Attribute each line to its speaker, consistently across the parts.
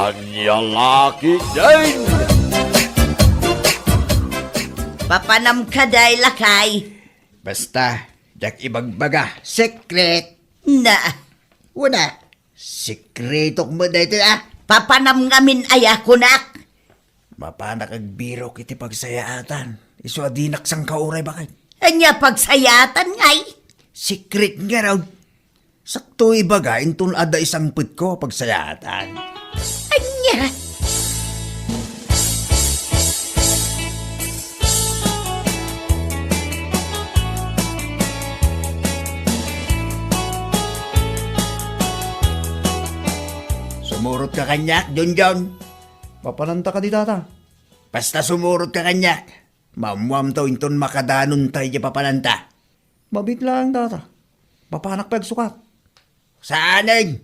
Speaker 1: Anya laki din.
Speaker 2: Papanam ka day lakay.
Speaker 3: Basta, dak ibagbaga, secret.
Speaker 2: Na,
Speaker 3: Wala, sekretok mo dito
Speaker 2: papanam ngamin aya kunak.
Speaker 3: Mapana kag biro kiti pagsayaatan. Iso adinak sang kauray bakit?
Speaker 2: Anya pagsayatan ngay.
Speaker 3: Secret nga raw. Sakto ibaga, intun ada isang put ko pagsayaatan.
Speaker 2: Anya.
Speaker 3: Sumurot ka kanyak, John.
Speaker 4: Papananta ka di tata.
Speaker 3: Basta sumurot ka kanyak. Mamuam to intun makadanon tayo di papananta.
Speaker 4: Mabit lang tata. Papanak pa sukat.
Speaker 3: Saaning?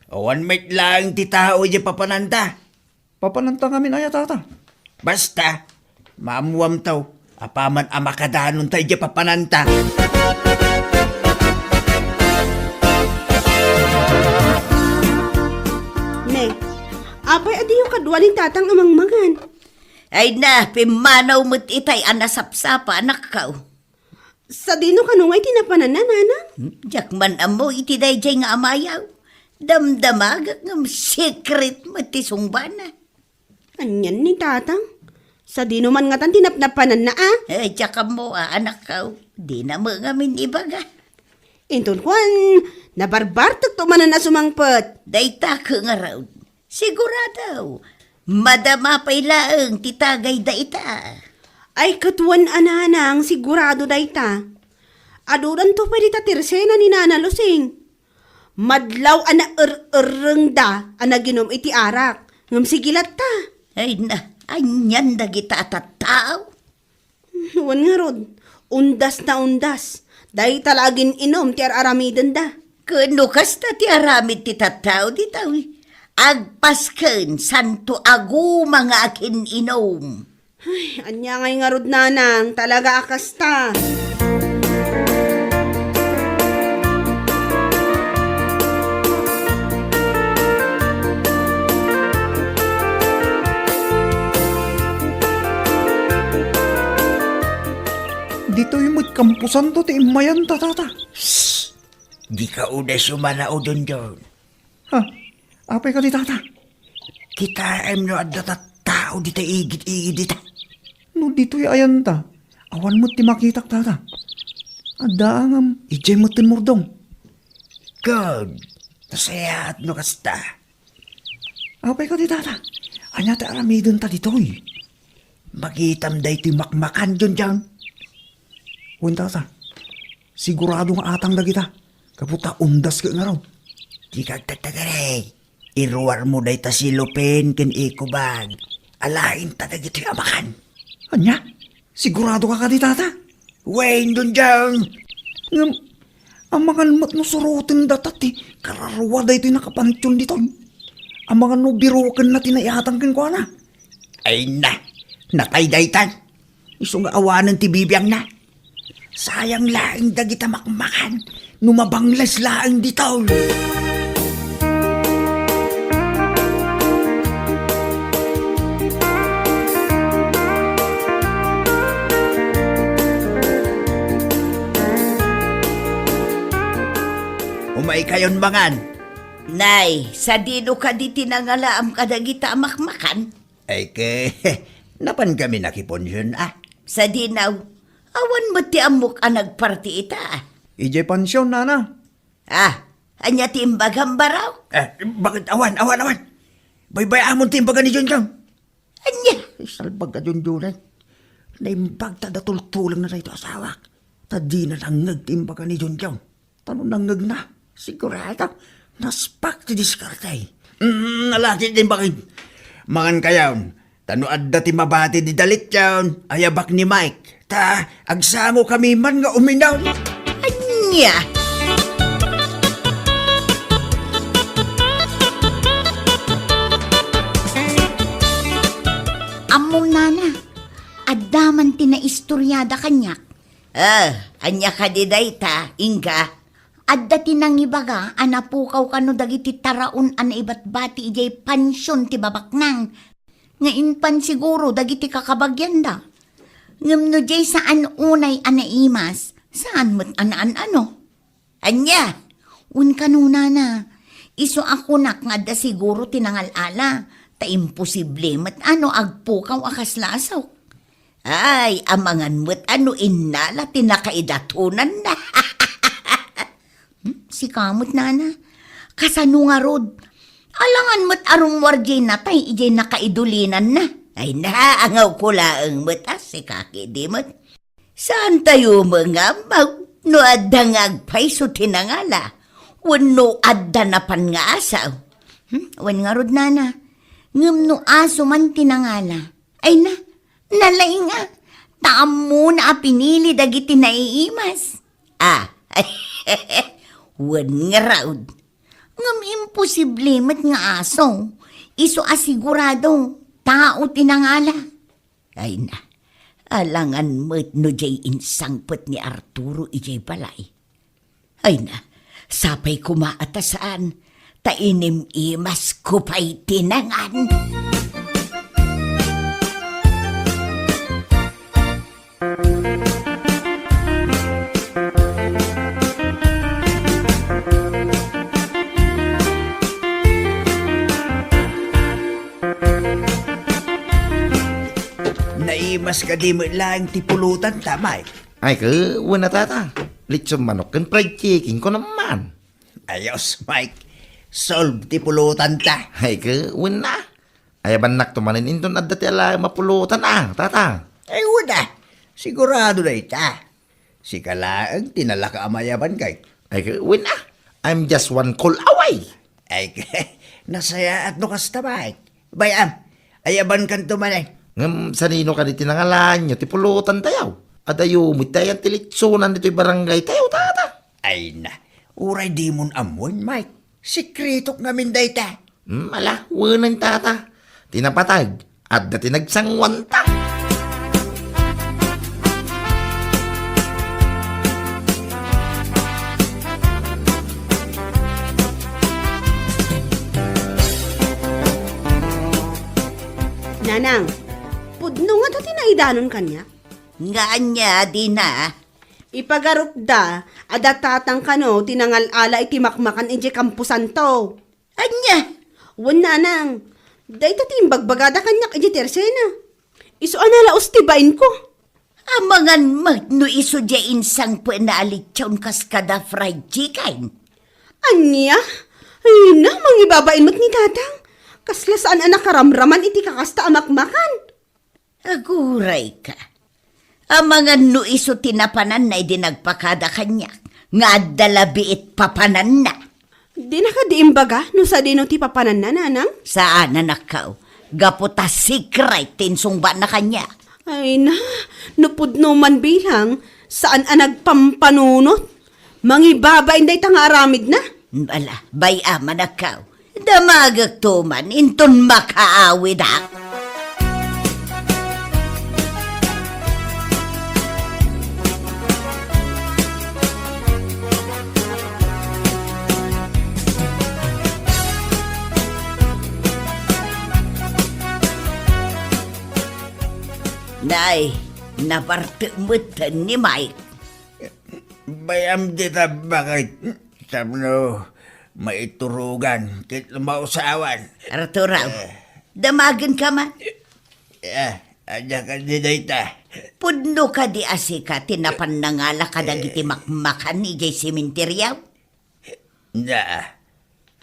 Speaker 3: One mate lang ti tao di papananta.
Speaker 4: Papananta kami na ya tata.
Speaker 3: Basta, mamuam to. Apaman ang makadanon tayo di papananta.
Speaker 5: Ne, apay adiyo kadwaling tatang amang mangan.
Speaker 2: Ay na, pimanaw mo't itay anasapsapa anak ka.
Speaker 5: Sa dino kanungay tinapanan na nanang.
Speaker 2: Jakman amo iti day jay nga amayaw. Damdamagak ng secret matisong bana.
Speaker 5: Anyan ni tatang. Sa dino man nga tan tinapnapanan na
Speaker 2: Ay, tsaka mo anak ka. Di na mo ngamin ibaga.
Speaker 5: Intun kwan, nabarbartok to manan na sumangpet.
Speaker 2: Dayta ka nga raw. Sigurado. Madama pa'y laeng titagay da ita.
Speaker 5: Ay katuan ananang sigurado dayta. Aduran to pwede ta tirsena ni Nana Lusing. Madlaw ana ereng da ana ginom iti arak. Ngam sigilat ta.
Speaker 2: Ay na, anyan da kita tataw.
Speaker 5: Wan nga rod, undas na undas. Day talagin inom ti aramiden da.
Speaker 2: Kano kasta ti aramid ti tataw di tawi. Agpasken santo agu mga akin inom.
Speaker 5: Ay, anya ngay nga rod nanang, talaga akasta.
Speaker 4: Dito yung mo't kampusan to ti imayan tata.
Speaker 3: Di ka una sumanao dun, John.
Speaker 4: Ha? Apay ka di tata.
Speaker 3: Kita no adda tao di ta igit-igit di ta.
Speaker 4: No dito yung ayan ta. Awan mo't ti makitak tata. Adaangam, ijay mo't tinmurdong.
Speaker 3: God, nasayat no kasta.
Speaker 4: Apay ka di tata. Anya ta aramidon ta ditoy.
Speaker 3: Magitam day ti makmakan dun, John.
Speaker 4: Uwan tata. Sigurado nga atang dagita. Kaputa undas ka nga raw.
Speaker 3: Di kag tatagare. Iruwar mo day ta si Lupin ken ikubag. Alain ta dagiti amakan.
Speaker 4: Anya? Sigurado ka di tata.
Speaker 3: Wayne dun, John.
Speaker 4: Ngam, ang mga mat no surutin datati. Kararwa da ito'y nakapantyon dito. Ang mga no biroken na tinayatang kin ko na.
Speaker 3: Ay na, nakaydaytan. Iso nga awanan ti bibiyang na. Sayang laing dagita makmakan. Numabanglas laing ditaw. Umay kayon mangan.
Speaker 2: Nay, sa dino ka di tinangalaam kadagita makmakan.
Speaker 3: Ay ke, napan kami nakiponsyon
Speaker 2: Sa dinaw, awan mo ti amok ang nagparti ita.
Speaker 4: Ijay pansyon, nana.
Speaker 2: Anya ti imbagambaraw?
Speaker 3: Bakit awan? Baybay amon timbaga ni John John.
Speaker 2: Anya?
Speaker 3: Salbag ka John John eh. Naimbag ta datultulang na sa ito asawak. Tadi na nangag timbaga ni John John. Tano nangag na. Sigurado. Naspak ti diskartay. Nalaki din bakit. Mangan kayaw. Tano adda ti mabati di dalit yawn. Ayabak ni Mike. Ta, agsamo kami man nga uminaw.
Speaker 2: Anya?
Speaker 6: Among nana, addaman ti na istoryada kanyak.
Speaker 2: Anya ka di dayta, Inga. At dati nang ibaga, anapukaw ka no dagiti taraon ana ibat bati ijay pansyon ti babaknang. Ngayon pan siguro dagiti kakabagyan da. Ngam no jay saan unay anaimas, saan mo't ano? Anya, un kanuna na. Iso ako nak nga da siguro tinangalala. Ta imposible mat ano agpukaw akas lasaw. Ay, amangan mo't ano inala tinakaidatunan na. Si kamot nana, kasano nga rod. Alangan mo't arong warjay natay, ijay nakaidulinan na. Ay naangaw ko laang mo't si kaki di mo't. Saan tayo mga mag, no adda nga agpay so tinangala. Wano adda na pan nga asaw. Wan nga rod nana, ngam no aso man tinangala. Ay na, nalay nga, taam mo na pinili dagiti naiimas. Wan nga raod. Ngam imposible mat nga aso. Iso asigurado, tao tinangala. Ay na, alangan mat no jay insangpet ni Arturo ijay balay. Ay na, sapay kumaatasaan, tainim imas kupay tinangan.
Speaker 3: Naimas ka di mo lang tipulutan, tama eh.
Speaker 6: Ay ke, wala tata. Lechon manok kan fried chicken ko naman.
Speaker 3: Ayos, Mike. Solve tipulutan ta.
Speaker 6: Ay ke, wala. Ay banak tumanin inton at dati ala mapulutan tata.
Speaker 3: Ay, wala. Sigurado na ita. Si Kalaang tinala ka amayaban kay.
Speaker 6: Ay ke, wala. I'm just one call away.
Speaker 3: Ay, nasaya at nukasta, Mike. Bayam, ayaban kan tumanay.
Speaker 6: Ngam sanino ka di tinangalan nyo, tipulutan tayaw. Adayo, mitayan tilitsunan dito'y barangay tayo, tata.
Speaker 3: Ay na, uray di mon amon, Mike. Sikretok ngamin dayta.
Speaker 6: Ala, wanan tata. Tinapatag, at dati nagsangwanta.
Speaker 5: Nanang, pudno nga dati naidanon kanya.
Speaker 2: Nga anya di na.
Speaker 5: Ipagarup da, adatatang kano, tinangalala iti makmakan iti kampusan to.
Speaker 2: Anya,
Speaker 5: Wan nanang, day tati bagbagada kanyak iti tersena. Iso anala ustibain ko.
Speaker 2: amangan magno iso jay insang po na alitsawn kas kada fried chicken.
Speaker 5: Anya? Ay na, mangibabain mo't ni tatang. Kasla saan anak karamraman iti kakasta amakmakan.
Speaker 2: Aguray ka. Amangan no iso tinapanan na idinagpakada kanya. Nga dalabiit papanan na.
Speaker 5: Di na ka diimbaga no sa dino ti papanan na nanang?
Speaker 2: Saan na nakaw? Gaputa secret tinsungba na kanya.
Speaker 5: Ay na, nupudno man bilang, saan nagpampanunot? Mangibabain day tanga aramid na.
Speaker 2: Bala, baya manakaw. Damagag tuman, inton makaawid ak. Nay, napartumutan ni Mike.
Speaker 3: Bayam dita bakit? Sabno, maiturugan, kit mausawan.
Speaker 2: Arturaw, damagan ka man.
Speaker 3: Adya ka di dayta.
Speaker 2: Pudno ka di asika, tinapan na nga la kadagiti makmakan ni jay simenteryaw.
Speaker 3: Na,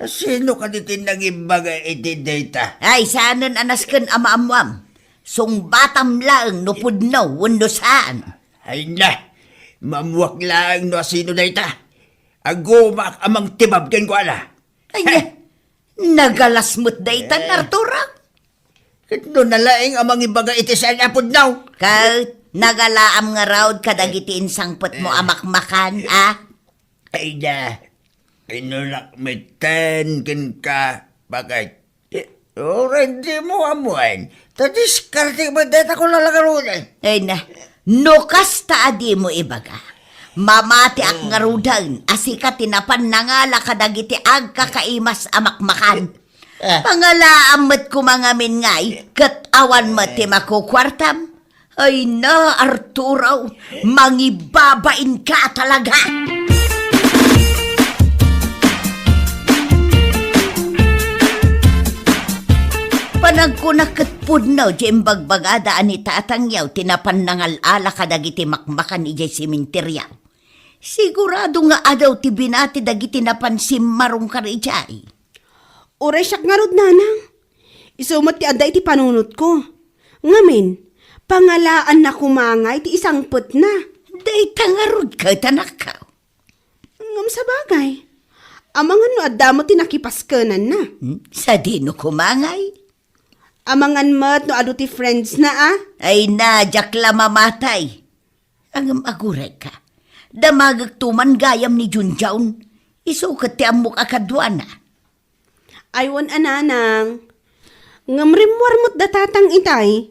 Speaker 3: sino ka di tinagibaga iti dayta?
Speaker 2: Ay, saanan anasken ama-amwam. Sung batam lang no pudno, wano saan.
Speaker 3: Ay na, mamuwak lang no sino dayta. Agumak amang tibabgan ko ala.
Speaker 2: Ay, nagalasmut daytan, Arturaw.
Speaker 3: Kito nalaing amang ibaga iti sa napod now.
Speaker 2: Kahit nagalaam nga raod kadagiti insangpot mo amakmakan,
Speaker 3: Ay na, inulak may ten kin ka. Bakit? Hindi mo amuan. Tadiskarte ba data ko lalagarunan?
Speaker 2: Ay na, no kasta adi mo ibaga. Mamati ak nga rudan, asika tinapan na nga lakadagiti ag kakaimas amakmakan. Pangalaan mo't kumangamin ngay, kat awan mo't ti makukwartam. Ay na, Arturo, mangibabain ka talaga. Panagkunakatpud na, diyang bagbagada ani tatangyaw, tinapan nangalala kadagiti makmakan ijay simenterya. Sigurado nga adaw ti binati dagiti napansim marong karijay.
Speaker 5: Oray siyak nga rod, nanang. Isumat ti aday ti panunot ko. Ngamin, pangalaan na kumangay ti isang put na.
Speaker 2: Day tangarod ka, tanakaw.
Speaker 5: Ngam sa bagay. Amangan no adda mo ti nakipaskanan na.
Speaker 2: Sa dino kumangay?
Speaker 5: Amangan mo't no ado ti friends na ah.
Speaker 2: Ay na, jakla mamatay. Ang aguray ka. Damagagtuman gayam ni Junjaun. Isukat ti amok akadwana.
Speaker 5: Aywan ananang. Ngamrimwar mo't datatang itay.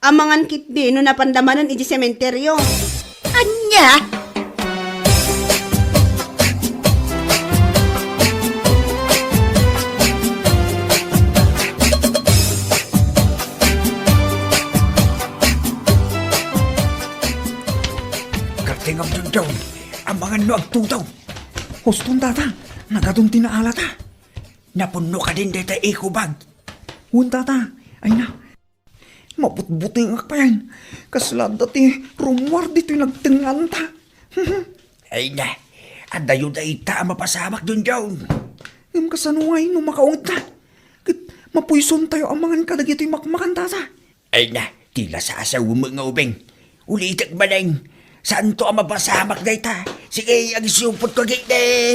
Speaker 5: Amangan kit di no napandamanan iti sementeryo.
Speaker 2: Anya?
Speaker 3: Kartingam dyan dyan, ang mga no agtutaw. Hustong tata, nagadong tinaala ta. Napuno ka din dito ikubag. Hun tata, ay na. Maputbuting ak pa yan. Kaslan dati, rumwar dito yung nagtingan ta. Ay na, adayo da ita mapasamak dyan dyan. Ngam kasanuay no makaungit ta. Kit mapuison tayo ang mga kadagito yung makmakan tata. Ay na, tila sa asaw mga ubeng. Ulitak ba na saan to ang mapasamak na ita? Sige, ang isupot ko gite.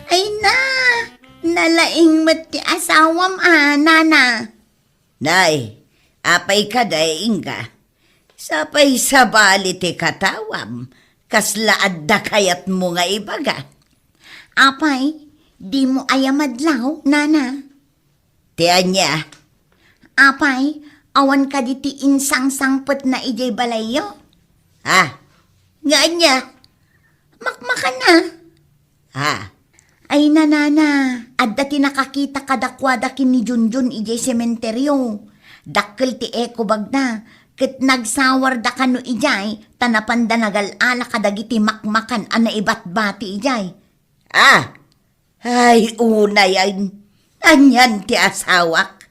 Speaker 2: Ay na, nalaing mo't ti asawam nana. Nay, apay ka daing ka. Sapay sa bali ti katawam, kaslaad da kayat mo nga ibaga. Apay, di mo ayamadlaw, nana. Tiyan niya. Apay, awan ka di ti insang sangpot na ijay balayo. Ha? Nga niya. Makmakan na. Ha? Ay nanana, adda ti nakakita kadakwada kin ni Junjun ijay sementeryo. Dakkel ti eko bagna. Ket nagsawar da kano ijay, tanapan da nagalala kadagiti makmakan ana ibat bati ijay. Ah, ay una yan. Anyan ti asawak.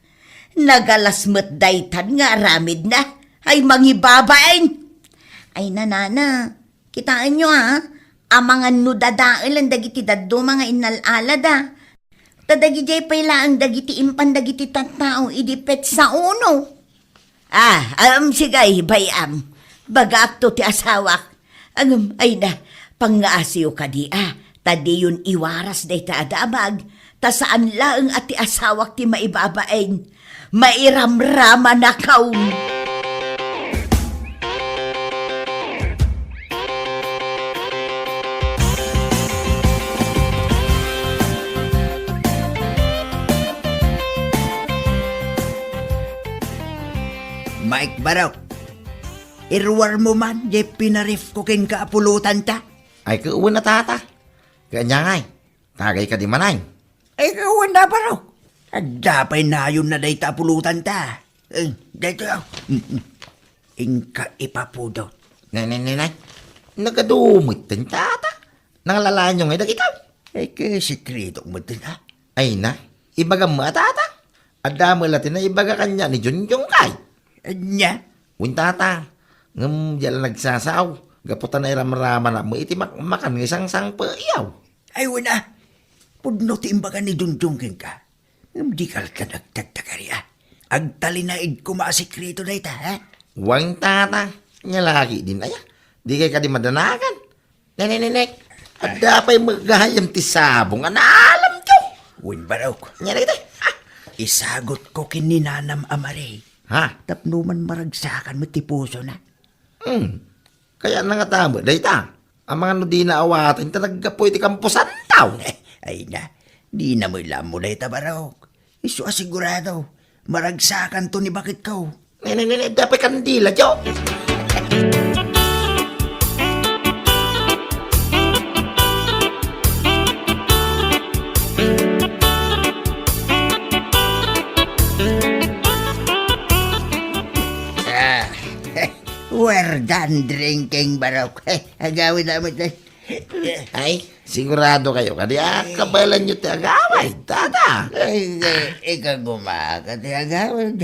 Speaker 2: Nagalasmet daytan nga aramid na. Ay mangibabain. Ay nanana, kitaan nyo amangan no dadael ang dagiti daddo mga inalala da. Tadagi jay pala ang dagiti impan dagiti tattao idipet sa uno. Sigay, bayam. Bagakto ti asawak. Ay na, pangaasiyo ka di tadi yun iwaras day ta adamag. Ta saan lang at ti asawak ti maibabain. Mairamrama na kaun.
Speaker 3: Mike Barok, irwar mo man, di pinarif ko kin kaapulutan ta.
Speaker 6: Ay kauwan na tata. Kanya ngay, tagay ka di manay.
Speaker 3: Ay kawan na Barok. At dapay na yun na day tapulutan ta. Dito ako. Ingka ipapudot.
Speaker 6: Nay. Nagadumit din tata. Nangalaan nyo ngay dagitaw.
Speaker 3: Ay kasikreto mo din
Speaker 6: Ay na, ibaga mo tata. Adamo latin na ibaga kanya ni Junjung kay.
Speaker 3: Anya?
Speaker 6: Wintata, ngam jala nagsasaw. Gaputan na iramrama na mo iti makan ng isang payaw.
Speaker 3: Ay wala. Pudno ti imbaga ni Junjung ka. Ngam di ka nagtagtakarya. Agtalinaid ko maasikreto na ita, ha?
Speaker 6: Wang tata, nga lagi din aya. Di kay ka di madanagan. Nenek, at dapay magahayam ti sabong, anaalam ko.
Speaker 3: Win Barok.
Speaker 6: Nga na kita.
Speaker 3: Isagot ko kininanam amare.
Speaker 6: Ha?
Speaker 3: Tapno man maragsakan mo ti puso na.
Speaker 6: Kaya na nga tamo, day ta. Ang mga no di naawatin talaga po iti kampusan daw.
Speaker 3: Ay na, di na mo ilam mo na itabarok. Isu asigurado, maragsakan to ni bakit ka.
Speaker 6: Dapat kandila, Jo.
Speaker 3: We're done drinking, barok. Agawin namin tayo.
Speaker 6: Ay, sigurado kayo. Kaya kabalan nyo ti agaway, tata.
Speaker 3: Ay, ikaw gumakat, agawin.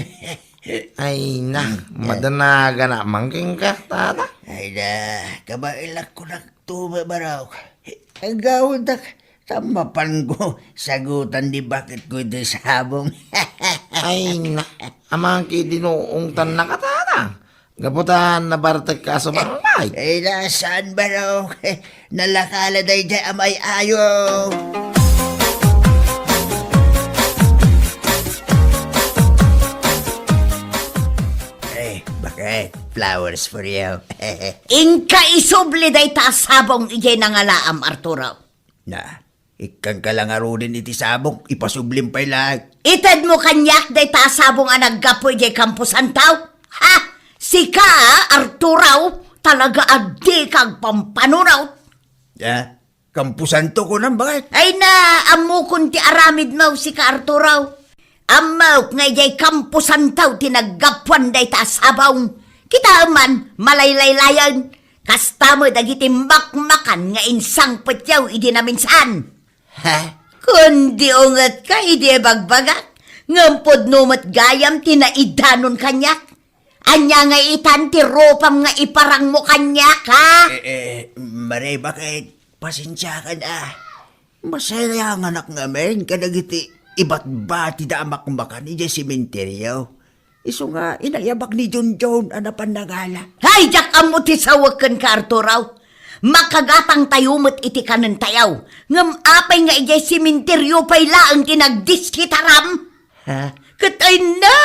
Speaker 6: Ay na, madanaga na mangking ka, tata.
Speaker 3: Ay na, kabailak ko na tuba, barok. Agawin na, tamapan ko, sagutan di bakit ko ito sabong.
Speaker 6: Ay na, amang kidinuong tan na ka, tata. Gaputan na bartek ka sa barangay.
Speaker 3: Ay nasaan, barok? Nalakala day dyan amay ayo. Bakit? Flowers for you.
Speaker 2: Inka isubli day ta sabong ijay nangalaam, Arturo.
Speaker 3: Na, ikang kalangarunin iti sabong, ipasublim pa'y lahat.
Speaker 2: Ited mo kanyak day ta sabong ang naggapoy ijay kampusan tao. Ha? Sika, Arturo, talaga adi kag pampanunaw.
Speaker 3: Ya, kampusan to ko nang bakit?
Speaker 2: Ay na, amo kun ti aramid mo si ka Arturo. Amaw nga ijay kampusan tao tinaggapuan day ta sabong. Kita man, malaylaylayan. Kasta mo dagiti makmakan nga insang petyaw idi na minsan.
Speaker 3: Ha?
Speaker 2: Kundi ungat ka, idi bagbagak. Ngampod numat gayam tinaidanon kanyak. Anya nga itan ti ropam nga iparang mo kanyak, ha?
Speaker 3: Maray, bakit? Pasensya ka na. Masaya ang anak ngamin, kadagiti iba't bati da amak-makan ija simenteryo. Iso nga, inayabak ni John John, anapan nagala.
Speaker 2: Hay, jak amo ti sawakan ka, Arturo. Makagatang tayumot iti kanan tayaw. Ngam apay nga ijay simenteryo pa'y laang tinagdiskitaram.
Speaker 3: Ha?
Speaker 2: Katay na!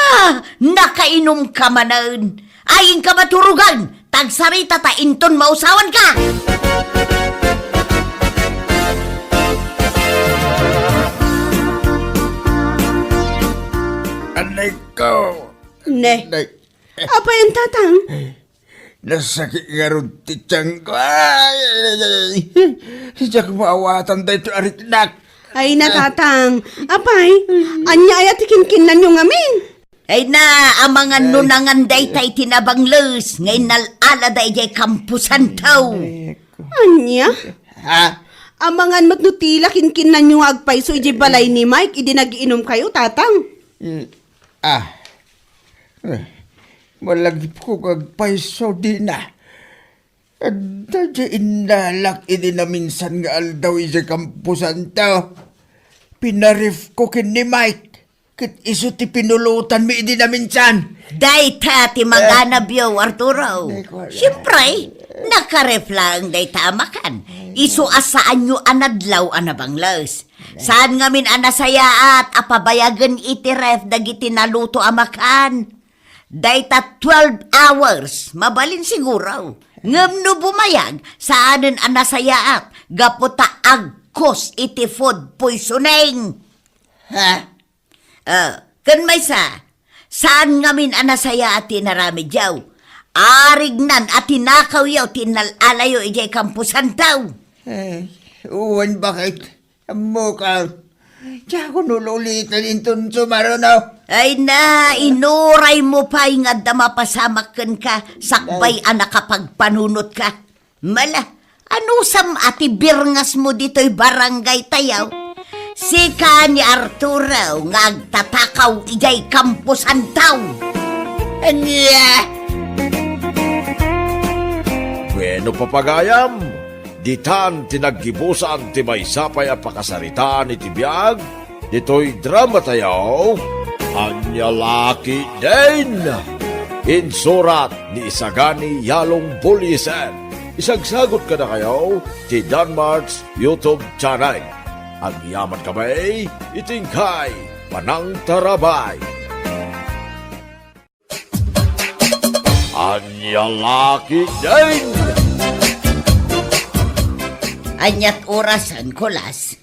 Speaker 2: Nakainom ka manan. Ayin ka maturugan. Tagsarita ta inton mausawan ka.
Speaker 3: Anay ko!
Speaker 5: Ne,
Speaker 3: Anay,
Speaker 5: apa yung tatang?
Speaker 3: nasakit nga ron ti tiyang ko. Ay! Siya kumawatan tayo ito ariknak.
Speaker 5: Ay na tatang, apay, anya ay atikinkin na nyo ngamin.
Speaker 2: Ay na, ang mga nunangan day tay tinabanglos. Ngayon nalala day jay kampusan tao.
Speaker 5: Anya?
Speaker 3: Ha?
Speaker 5: Amangan matnutila kinkin na nyo agpay so iji balay ni Mike, idi nagiinom kayo tatang.
Speaker 3: Malagip ko kag paiso di na. At dadya inalak idi na minsan nga aldaw ija kampusan tao. Pinarif ko kin ni Mike. Kit iso ti pinulutan mi idi na minsan.
Speaker 2: Day ta ti maganab yo, Arturo. Siyempre, nakareflang day ta amakan. Isu asaan nyo anadlaw anabanglos. Saan ngamin anasaya at apabayagan iti ref dagiti naluto amakan. Day ta 12 hours, mabalin siguro. Ngam no bumayag, saanin anasaya at gaputa agkos iti food poisoning.
Speaker 3: Ha?
Speaker 2: Kan may saan ngamin anasaya at tinarami jaw? Arignan at tinakaw yaw tinalalayo ijay kampusan taw.
Speaker 3: Uwan bakit? Amo ka. Diya ko nululitan inton sumarunaw.
Speaker 2: Ay na, inuray mo pa nga damapasamakan ka, sakbay anak kapag panunot ka. Mala, anusam ati birngas mo dito'y barangay tayaw? Sika ni Arturo nga agtatakaw ijay kampusan taw.
Speaker 3: Anya?
Speaker 1: Bueno papagayam, ditan tinaggibusan ti may sapay a pakasarita ni tibiyag, dito'y drama tayo, Anya Laki din. Insurat ni Isagani Yalong Buliesen. Isagsagot ka na kayo ti Danmarks YouTube channel. Ang yaman kamay, itingkay, panang tarabay. Anya Laki din.
Speaker 2: Anyat orasan, Kulas.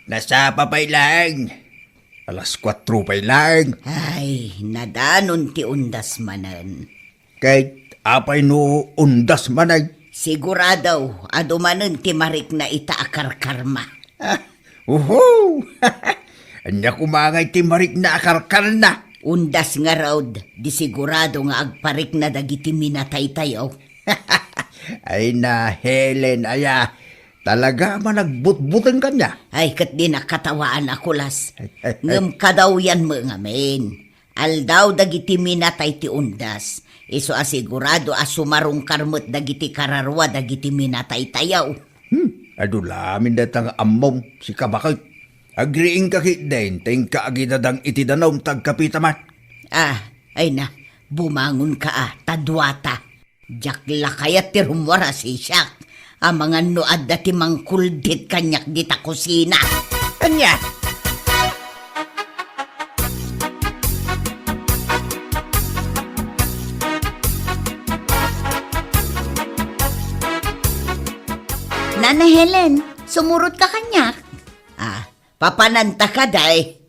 Speaker 3: Nasa papay lang. Alas 4 pay lang.
Speaker 2: Ay, nadanon ti undas manan.
Speaker 3: Kahit apay no undas manay.
Speaker 2: Siguradaw, adumanon ti marik na itaakar karma.
Speaker 3: Uhu! Anya kumangay ti marik na akarkar na.
Speaker 2: Undas nga raud, di sigurado nga agparik na dagiti minatay tayo.
Speaker 3: Ay na, Helen, aya. Talaga managbutbutan ka niya.
Speaker 2: Ay, kat di nakatawaan ako, Las. Ngam kadaw yan mo ngamin. Aldaw dagiti minatay ti undas. Iso asigurado asumarong karmot dagiti kararwa dagiti minatay tayaw.
Speaker 3: Adulamin datang amom si kabakit. Agriing kakit din, ting kaagidadang itidanom tagkapitaman.
Speaker 2: Ay na, bumangon ka tadwata. Jakla kayat ti rumwara si Siak. Ang mga noad dati mangkuldit kanyak di ta kusina.
Speaker 3: Anya?
Speaker 2: Nana Helen, sumurot ka kanyak. Papananta ka day.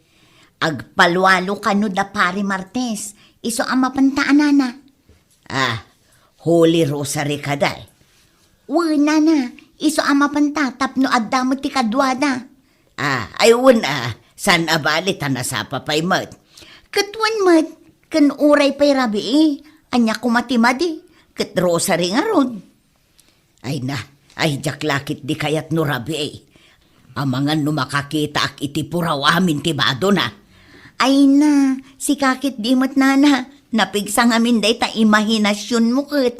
Speaker 2: Agpalwalo ka no da pari Martes. Iso ang mapantaan nana. Holy Rosary ka day. Nana, iso ang mapanta tapno adamo ti kadwada. Ayun san abali tanasa papay mat. Katwan mat, kan uray pay rabi anya kumatimadi, kat Rosary nga rod. Ay jaklakit di kayat no rabi Amangan no makakita ak iti puraw amin ti bado na. Ay na, si kakit di mat nana, napigsang amin day ta imahinasyon mo kat.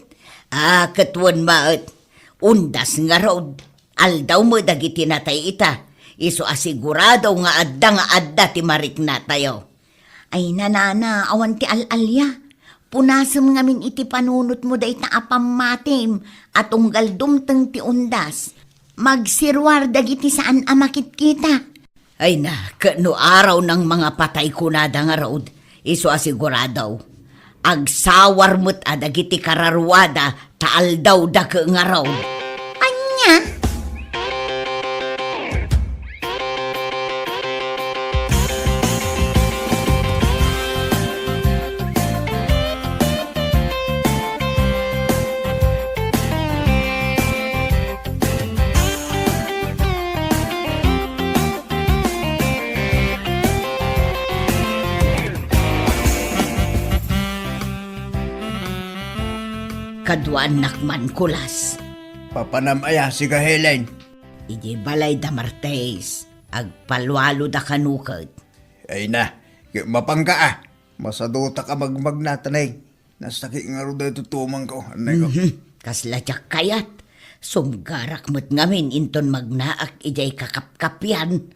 Speaker 2: Katwan maat, undas nga road, aldaw mo dagiti natay ita, iso asigurado nga adda ti marik na tayo. Ay nanana, awan ti alalya, punasam ngamin iti panunot mo day ta apamatim, at unggal dumteng ti undas, magsirwar dagiti saan amakit kita. Ay na, kano araw ng mga patay kunada nga road, iso asigurado. Agsawar mo't adagiti kararwada, taal daw da ka nga road. Anya? Kaduan nakman Kulas.
Speaker 3: Papanamaya si ka Helen.
Speaker 2: Iji balay da Martes, agpalwalo da kanukad.
Speaker 3: Ay na, mapangka Masaduta ka magmagnatanay. Nasaki nga ro dahi tutumang ko. Anay ko.
Speaker 2: Kasladyak kayat. Sumgarak mo't ngamin inton magnaak ijay kakapkapyan.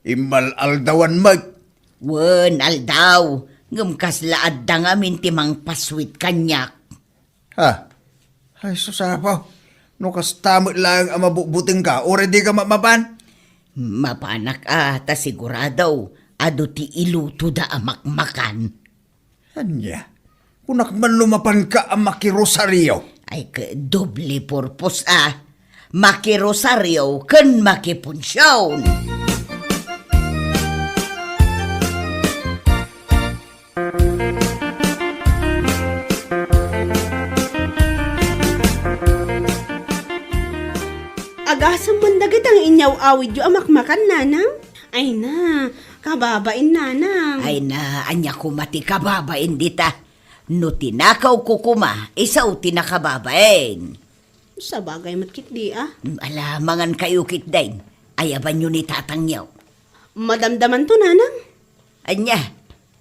Speaker 3: Imal aldawan mag.
Speaker 2: Wen aldaw, ngam kaslaad da ngamin timang paswit kanyak.
Speaker 3: Ay susapaw. No kastamot lang ang mabubuting ka. O ready ka mapan?
Speaker 2: Mapanak ta sigurado. Ado ti iluto da amakmakan.
Speaker 3: Anya? Kunak man lumapan ka ang makirosaryo.
Speaker 2: Ay ka doble purpose makirosaryo kan makipunsyon.
Speaker 5: Agasam man dagat ang inyaw awid yu amakmakan, nanang. Ay na, kababain, nanang.
Speaker 2: Ay na, anya kumati kababain dita. No tinakaw ko kuma, isaw tinakababain.
Speaker 5: Sa bagay matkit di
Speaker 2: Alamangan kayo kitdain, ayaban nyo ni tatangyaw.
Speaker 5: Madamdaman to, nanang.
Speaker 2: Anya,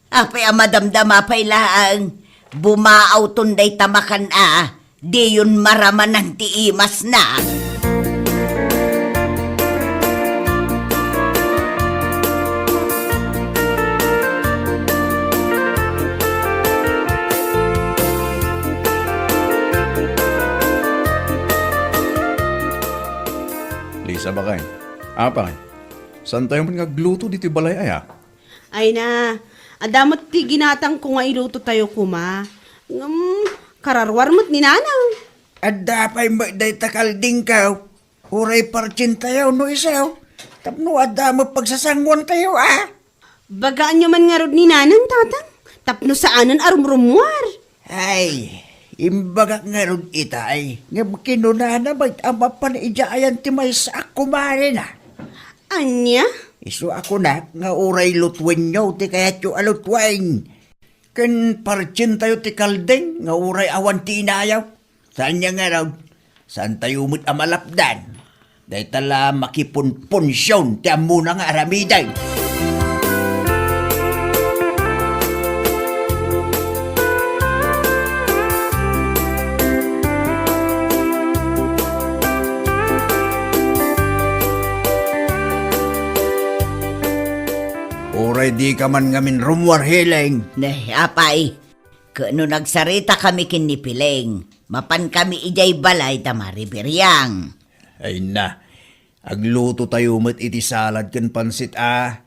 Speaker 2: apay madamdama pay laang, bumaaw tunday tamakan di yun maraman ng tiimas na.
Speaker 7: Lisa ba kayo? Apa kayo? Saan tayo man ngagluto dito balay aya?
Speaker 5: Ay na, adamot ti ginatang ko nga iluto tayo kuma. Kararwar mo't ni nanang.
Speaker 3: Adda pa'y magday takalding ka. Uray parchin tayo no isaw. Tapno ada mo pagsasangwan tayo
Speaker 5: Bagaan nyo man nga rod ni nanang tatang. Tapno saanan arumrumwar.
Speaker 3: Ay, imbaga nga ron itay. Nga kinunana ba't ama pa na ijaayan ti may sa ako na.
Speaker 5: Anya?
Speaker 3: Iso ako na, nga uray lutwin nyo, ti kaya tiyo alutwin. Ken parchin tayo ti kaldeng, nga uray awan ti inayaw. Saan niya nga raw? Saan tayo mo't amalapdan? Dahil tala makipunpunsyon, ti amuna nga aramiday. Uray di ka man ngamin rumwar hiling.
Speaker 2: Neh, apay. Kano nagsarita kami kinipileng. Mapan kami ijay balay tamaribiryang.
Speaker 3: Ay na, agluto tayo mat iti salad ken pansit
Speaker 2: Ah,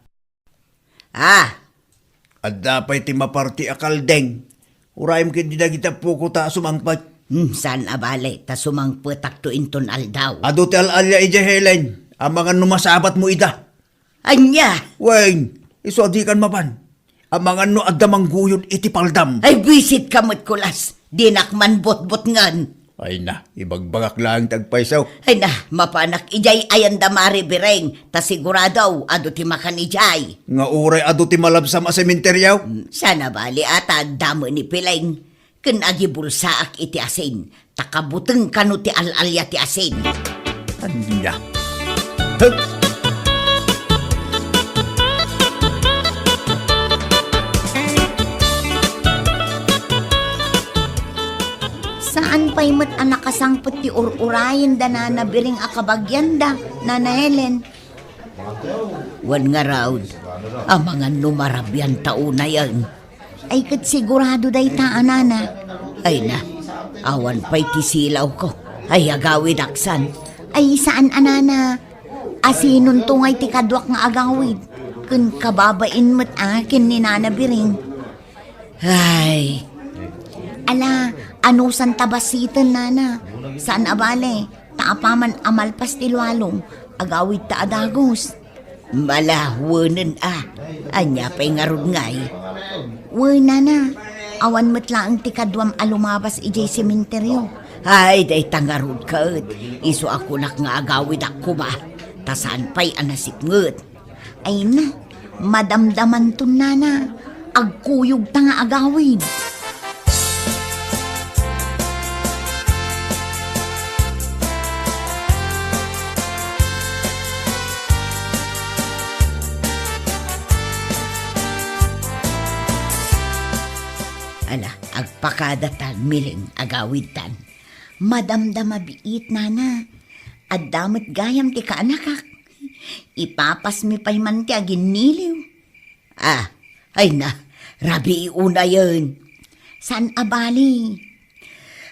Speaker 3: At dapay ti maparti akaldeng. Urayam ken di dagita puko ta sumangpat.
Speaker 2: saan abale, ta sumangpetak to inton aldaw.
Speaker 3: Ado ti alalya ija Helen, ang mga numasabat mo ida.
Speaker 2: Anya!
Speaker 3: Weng, iso di kan mapan. Ang mga no adamang guyon iti paldam.
Speaker 2: Ay, bisit kamot kulas. Dinakman bot-bot ngan.
Speaker 3: Ay na, ibagbagak lang tagpaisaw.
Speaker 2: Ay na, mapanak ijay ayan damari bireng. Ta siguradaw, ado ti makan ijay.
Speaker 3: Nga uray ado ti malabsam a sementeryaw.
Speaker 2: Sana bali ata damo ni pileng. Ken agi bulsaak iti asin. Takabuteng kanu ti alalya ti asin.
Speaker 3: Anya.
Speaker 2: Saan pa'y mat anak kasangpot ti ururayan da na nabiring akabagyan da, Nana Helen? Wan nga raw, ang mga numarabyan taon na yan. Ay kat sigurado day taan, Nana. Ay na, awan pa'y tisilaw ko. Ay agawid aksan. Ay saan, Anana? Asinon tungay ti kadwak nga agawid. Kun kababain mo't akin ni Nana Biring. Ay, ala, anusan tabasitan, Nana? Saan abale? Taapaman amalpas ti lualong. Agawid ta adagos. Malahwanan Anya pa'y ngarod ngay. Uy, Nana. Awan mo't lang ti kadwam alumabas ijay sementeryo. Ay, day tangarod ka't. Iso ako nak nga agawid ako ba? Tasaan pa'y anasipngot. Ay na, madamdaman to, Nana. Agkuyog ta nga agawid. Ala, agpakadatan miling agawid tan. Madamdama biit, Nana. At damot gayam ti kaanakak. Ipapas mi pa'y man ti aginiliw. Ay na, rabi iuna yun. San abali?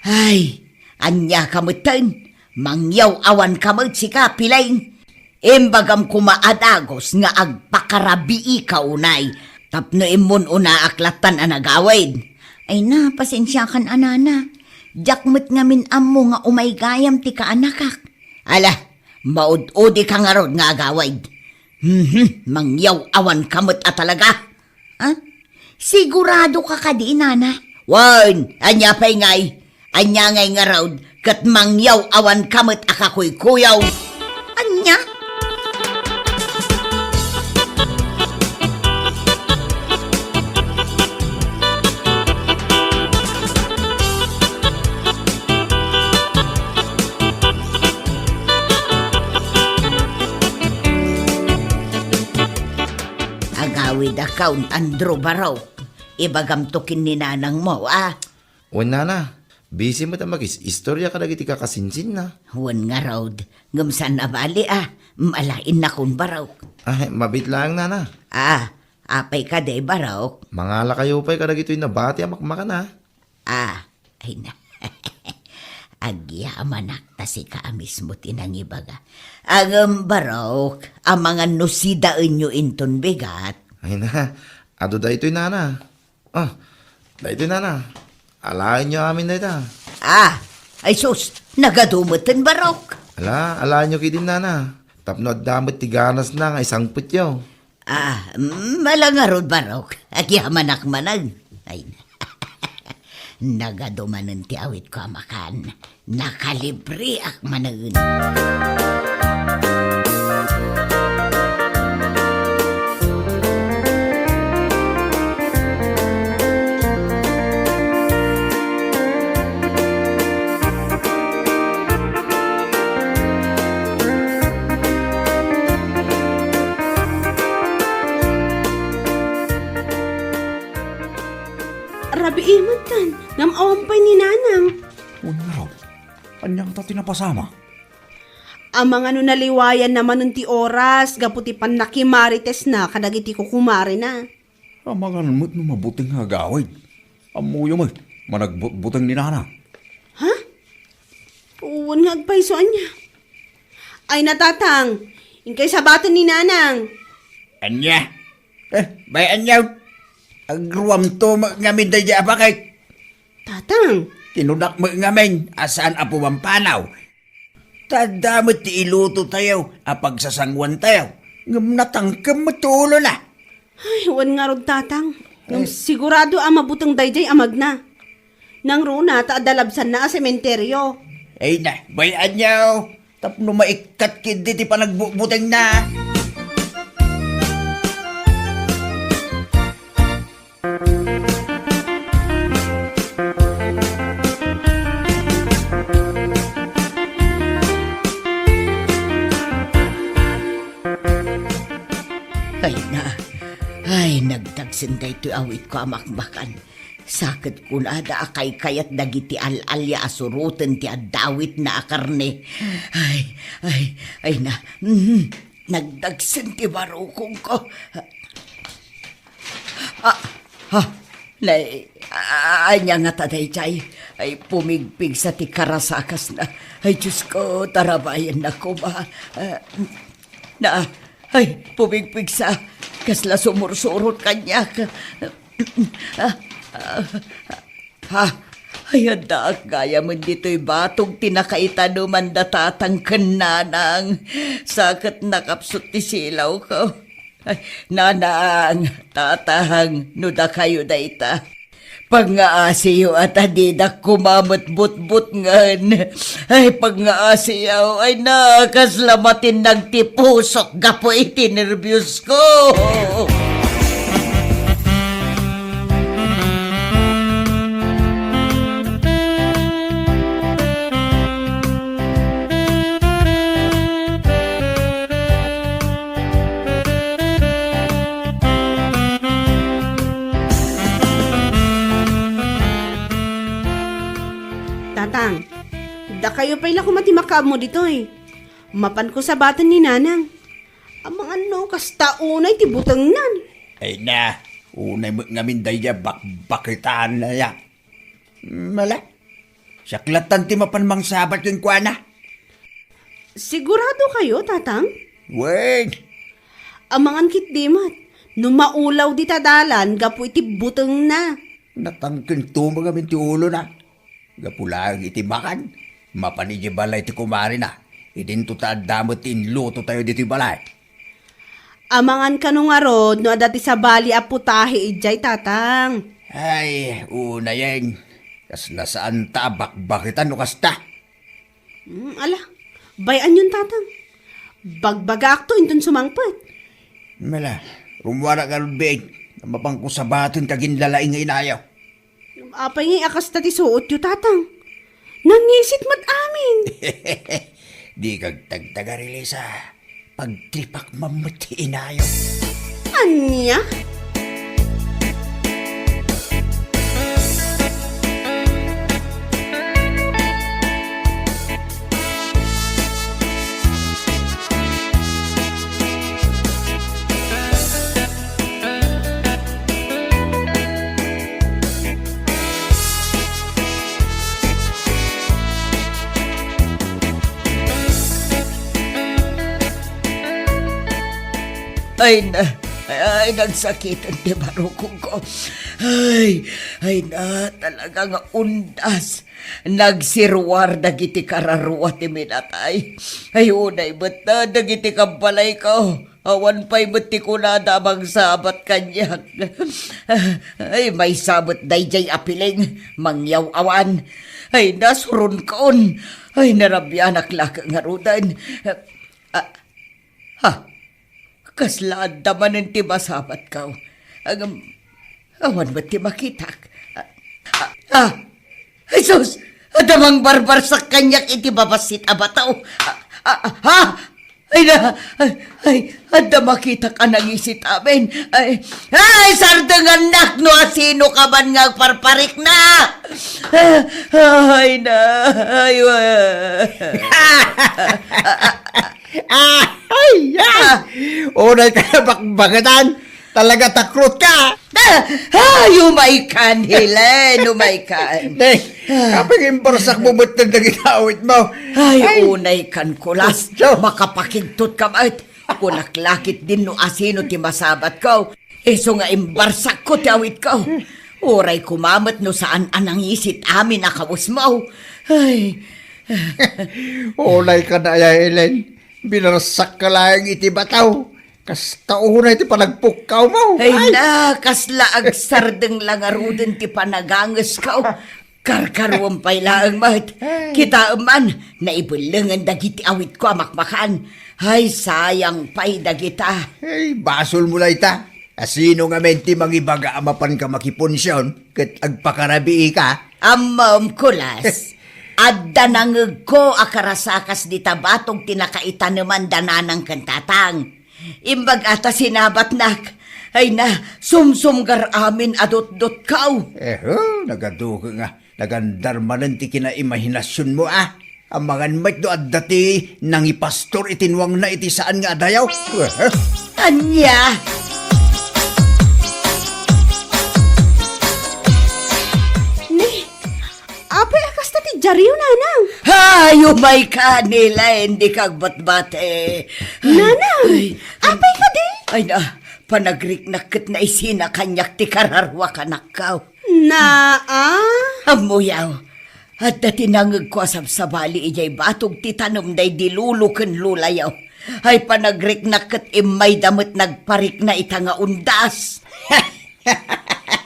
Speaker 2: Ay, anya kamutan. Mangyaw awan kamut si kapilain. Imbagam kumaadagos nga agpakarabi kaunay. Tapno imon una aklatan anagawid. Ay na, pasensya kan, Anana. Jakmut ngamin amo nga umay gayam ti kaanakak. Ala, maud-udi ka nga rod nga agawid. Mangyaw awan kamot talaga. Sigurado ka ka di, Nana? Wan, anya pa'y ngay. Anya ngay nga rod, kat mangyaw awan kamot akakuy-kuyaw. Anya? Agawid account Andrew Barok. Ibagam tukin ni nanang mo,
Speaker 6: Wan na. Busy mo tamagis. Istorya ka dagiti kakasinsin na.
Speaker 2: Huwag nga raw, ngamsan na bali, malain na kong Barok.
Speaker 6: Ay, mabit lang na.
Speaker 2: Apay ka day, Barok.
Speaker 6: Mangala kayo pa'y kadagito'y nabati amakmaka na.
Speaker 2: Ay na. Agyaman ta si kaamis mo tinangibaga. Ang Barok, ang mga nusidaan nyo inton bigat.
Speaker 6: Ay na, ado da ito'y nana. Da ito'y nana. Alain nyo amin na ita.
Speaker 2: Ay sus, nagadumutin, Barok.
Speaker 6: Ala nyo kidin na. Tapno damot tiganas na nga isang putyo.
Speaker 2: Malangarod barok. Agyaman manag. Ay, nagadumanan ti awit ko amakan. Nakalibre ak managun.
Speaker 5: Rabi imot tan, ngam awampay ni nanang.
Speaker 7: Una raw. Anyang ta tinapasama.
Speaker 5: Ang mga naliwayan naman ng ti oras, gaputi pan nakimarites na, kadagiti ko kumari na.
Speaker 7: Ang mga namot no mabuting hagawid. Amuyo mo, managbutang ni nana.
Speaker 5: Ha? Uwan nga agpaisoan niya. Ay natatang, inkay sabatan ni nanang.
Speaker 3: Anya? Bay anyaw? Agruam to ngamin da dya bakit?
Speaker 5: Tatang,
Speaker 3: Tinudak mo ngamin, asaan apo mampanaw? Tadamot ti iluto tayo, apagsasangwan tayo. Ngam natangkam mo tulo na.
Speaker 5: ay, uwan nga rod tatang. Ngam sigurado ang mabutang dayjay amag na. Nang runa, taadalabsan na a sementeryo.
Speaker 3: Ay na, bayan niyo. Tapno maikat kindi ti panagbuteng na.
Speaker 2: Ay, nagtagsin da ito awit ko amakmakan. Sakit ko na da akay kayat dagiti alalya asurutan ti adawit na akarne. Ay na. Nagdagsin ti barukong ko. Anya nga taday chay. Ay pumigpig sa ti karasakas na. Ay Diyos ko, tarabayan na ko ba. Ay pumigpig sa kasla sumursurot kanya. Ay, adaak gaya mo dito'y batog tinakaitanuman datatang kananang. Sakit nakapsot ti silaw ko. Ay, nanang, tatahang, nuda kayo da ita. Pag-ngaasiyo at adidak kumamot-but-but ngan. Ay, pag-ngaasiyaw, ay nakaslamatin nagtipusok gapo itinervyos ko.
Speaker 5: Tatang, da kayo pa'y lako matimakab mo dito eh. Mapan ko sa batan ni nanang. Ang mga kasta unay tibutang nan.
Speaker 3: Ay na, unay mo ngamin daya bakitaan na ya. Mala, saklatan ti mapanmang sabat yung kwa na.
Speaker 5: Sigurado kayo, tatang?
Speaker 3: Wait,
Speaker 5: Ang mga kitdimat, maulaw di tadalan, gapu iti butang na.
Speaker 3: natangkin to mga minti ulo na. Gapulang iti makan, mapanigi balay ti kumari na. Idinto ta damot inluto tayo dito balay.
Speaker 5: Amangan kanong arod, no adati sa bali a putahe ijay, tatang.
Speaker 3: Ay, una yan. Kasla saan ta bakbakitan no kasta.
Speaker 5: Ala, bayan yun, tatang. Bagbaga akto, intun sumangpet.
Speaker 3: Mala, rumwara ka rin big. Mapangkusabatin kagin lalaing nga inayaw.
Speaker 5: Apay nga akas tati suot yu, tatang. Nangisit mat amin.
Speaker 3: Di kag tagtagarili sa pagtripak mamuti inayaw.
Speaker 5: Anya?
Speaker 8: ay nagsakitan ti barukong ko. Ay na talaga nga undas. Nagsirwar dagiti kararwa ti minatay. Ay unay ba't na dagiti kambalay ko. Awan pa'y ba't ti kunada bang sabat kanyak. Ay may sabat dayjay apiling. Mangyaw awan. Ay nasurun kaon. Ay narabyanak laka nga rudan. Kaslaan naman ti masabat ka. Awan ba ti makitak? Jesus! Adamang barbar sa kanyak iti babasit abataw. Ada makita ka nang isit amin. Sardangan nak no asino ka man nga parparik na. Ay na.
Speaker 3: Unay ka na bakbagatan. Talaga takrot ka.
Speaker 8: Umay Helen, umay kan.
Speaker 3: Kapag imbarsak mo ba't nagdagitawit mo?
Speaker 8: Ay, unay kan kulas. Makapakigtot ka mait. Kunaklakit din no asino ti masabat ko. Eso nga imbarsak ko ti awit ko. Oray kumamat no saan anang isit amin akawus mo. Ay.
Speaker 3: Unay ka na, Helen. Binarsak ka lang iti bataw. Kas taunay ti panagpukaw mo.
Speaker 8: Ay na, kasla agsardeng langaruden ti panagangas ka. Karkaruan pa'y laang mat. Kita man, naibulangan dagiti awit ko amakmakan. Ay, sayang pa'y dagita.
Speaker 3: Ay, basol mo lang ita. Asino nga menti mangibaga amapan ka makiponsyon kat agpakarabi ka.
Speaker 8: Amam kulas. Adda nangag ko akarasakas di tabatong tinakaita naman dananang kantatang. Imbag ata sinabat nak. Ay na, sumsumgar amin adot-dot kaw.
Speaker 3: Nagaduka nga. Nagandarmanan ti kinaimahinasyon mo Ang mga mat do at dati nang ipastor itinwang na iti saan nga adayaw.
Speaker 8: Anya!
Speaker 5: Apay akas na ti Jariw, nanang.
Speaker 8: Hay, umay ka nila, hindi kagbat-bate.
Speaker 5: Nanang, apay ka di?
Speaker 8: Ay na, panagriknakit na isina kanyak ti kararwa kanakaw. Amuyaw, at dati nangag ko sa bali ijay batog ti tanom day dilulukan lulayaw. Ay panagriknakit imay damit nagparik na itanga undas.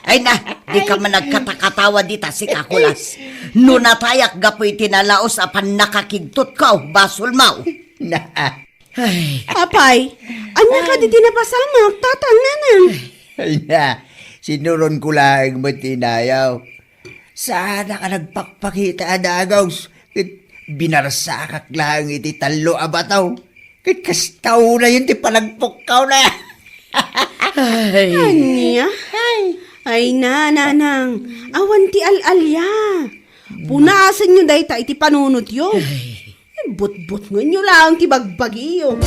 Speaker 8: Ay na, di ka man nagkatakatawa dita si Kakulas. No natayak gapoy tinalaos apan nakakigtot ka, basol mau. Ay,
Speaker 5: Apay, anya ka di tinapasamak, tatang nanang.
Speaker 3: Ay na, sinuron ko lang mo tinayaw. Sana ka nagpakpakita adagaws. Binarsakak lang iti talo abataw. Kit kastaw na yun ti palagpukaw na.
Speaker 5: Anya? Ay na, nanang, awan ti alalya. Punasan nyo dahi ta iti panunot yo. But-but nyo lang ti bagbagi yo.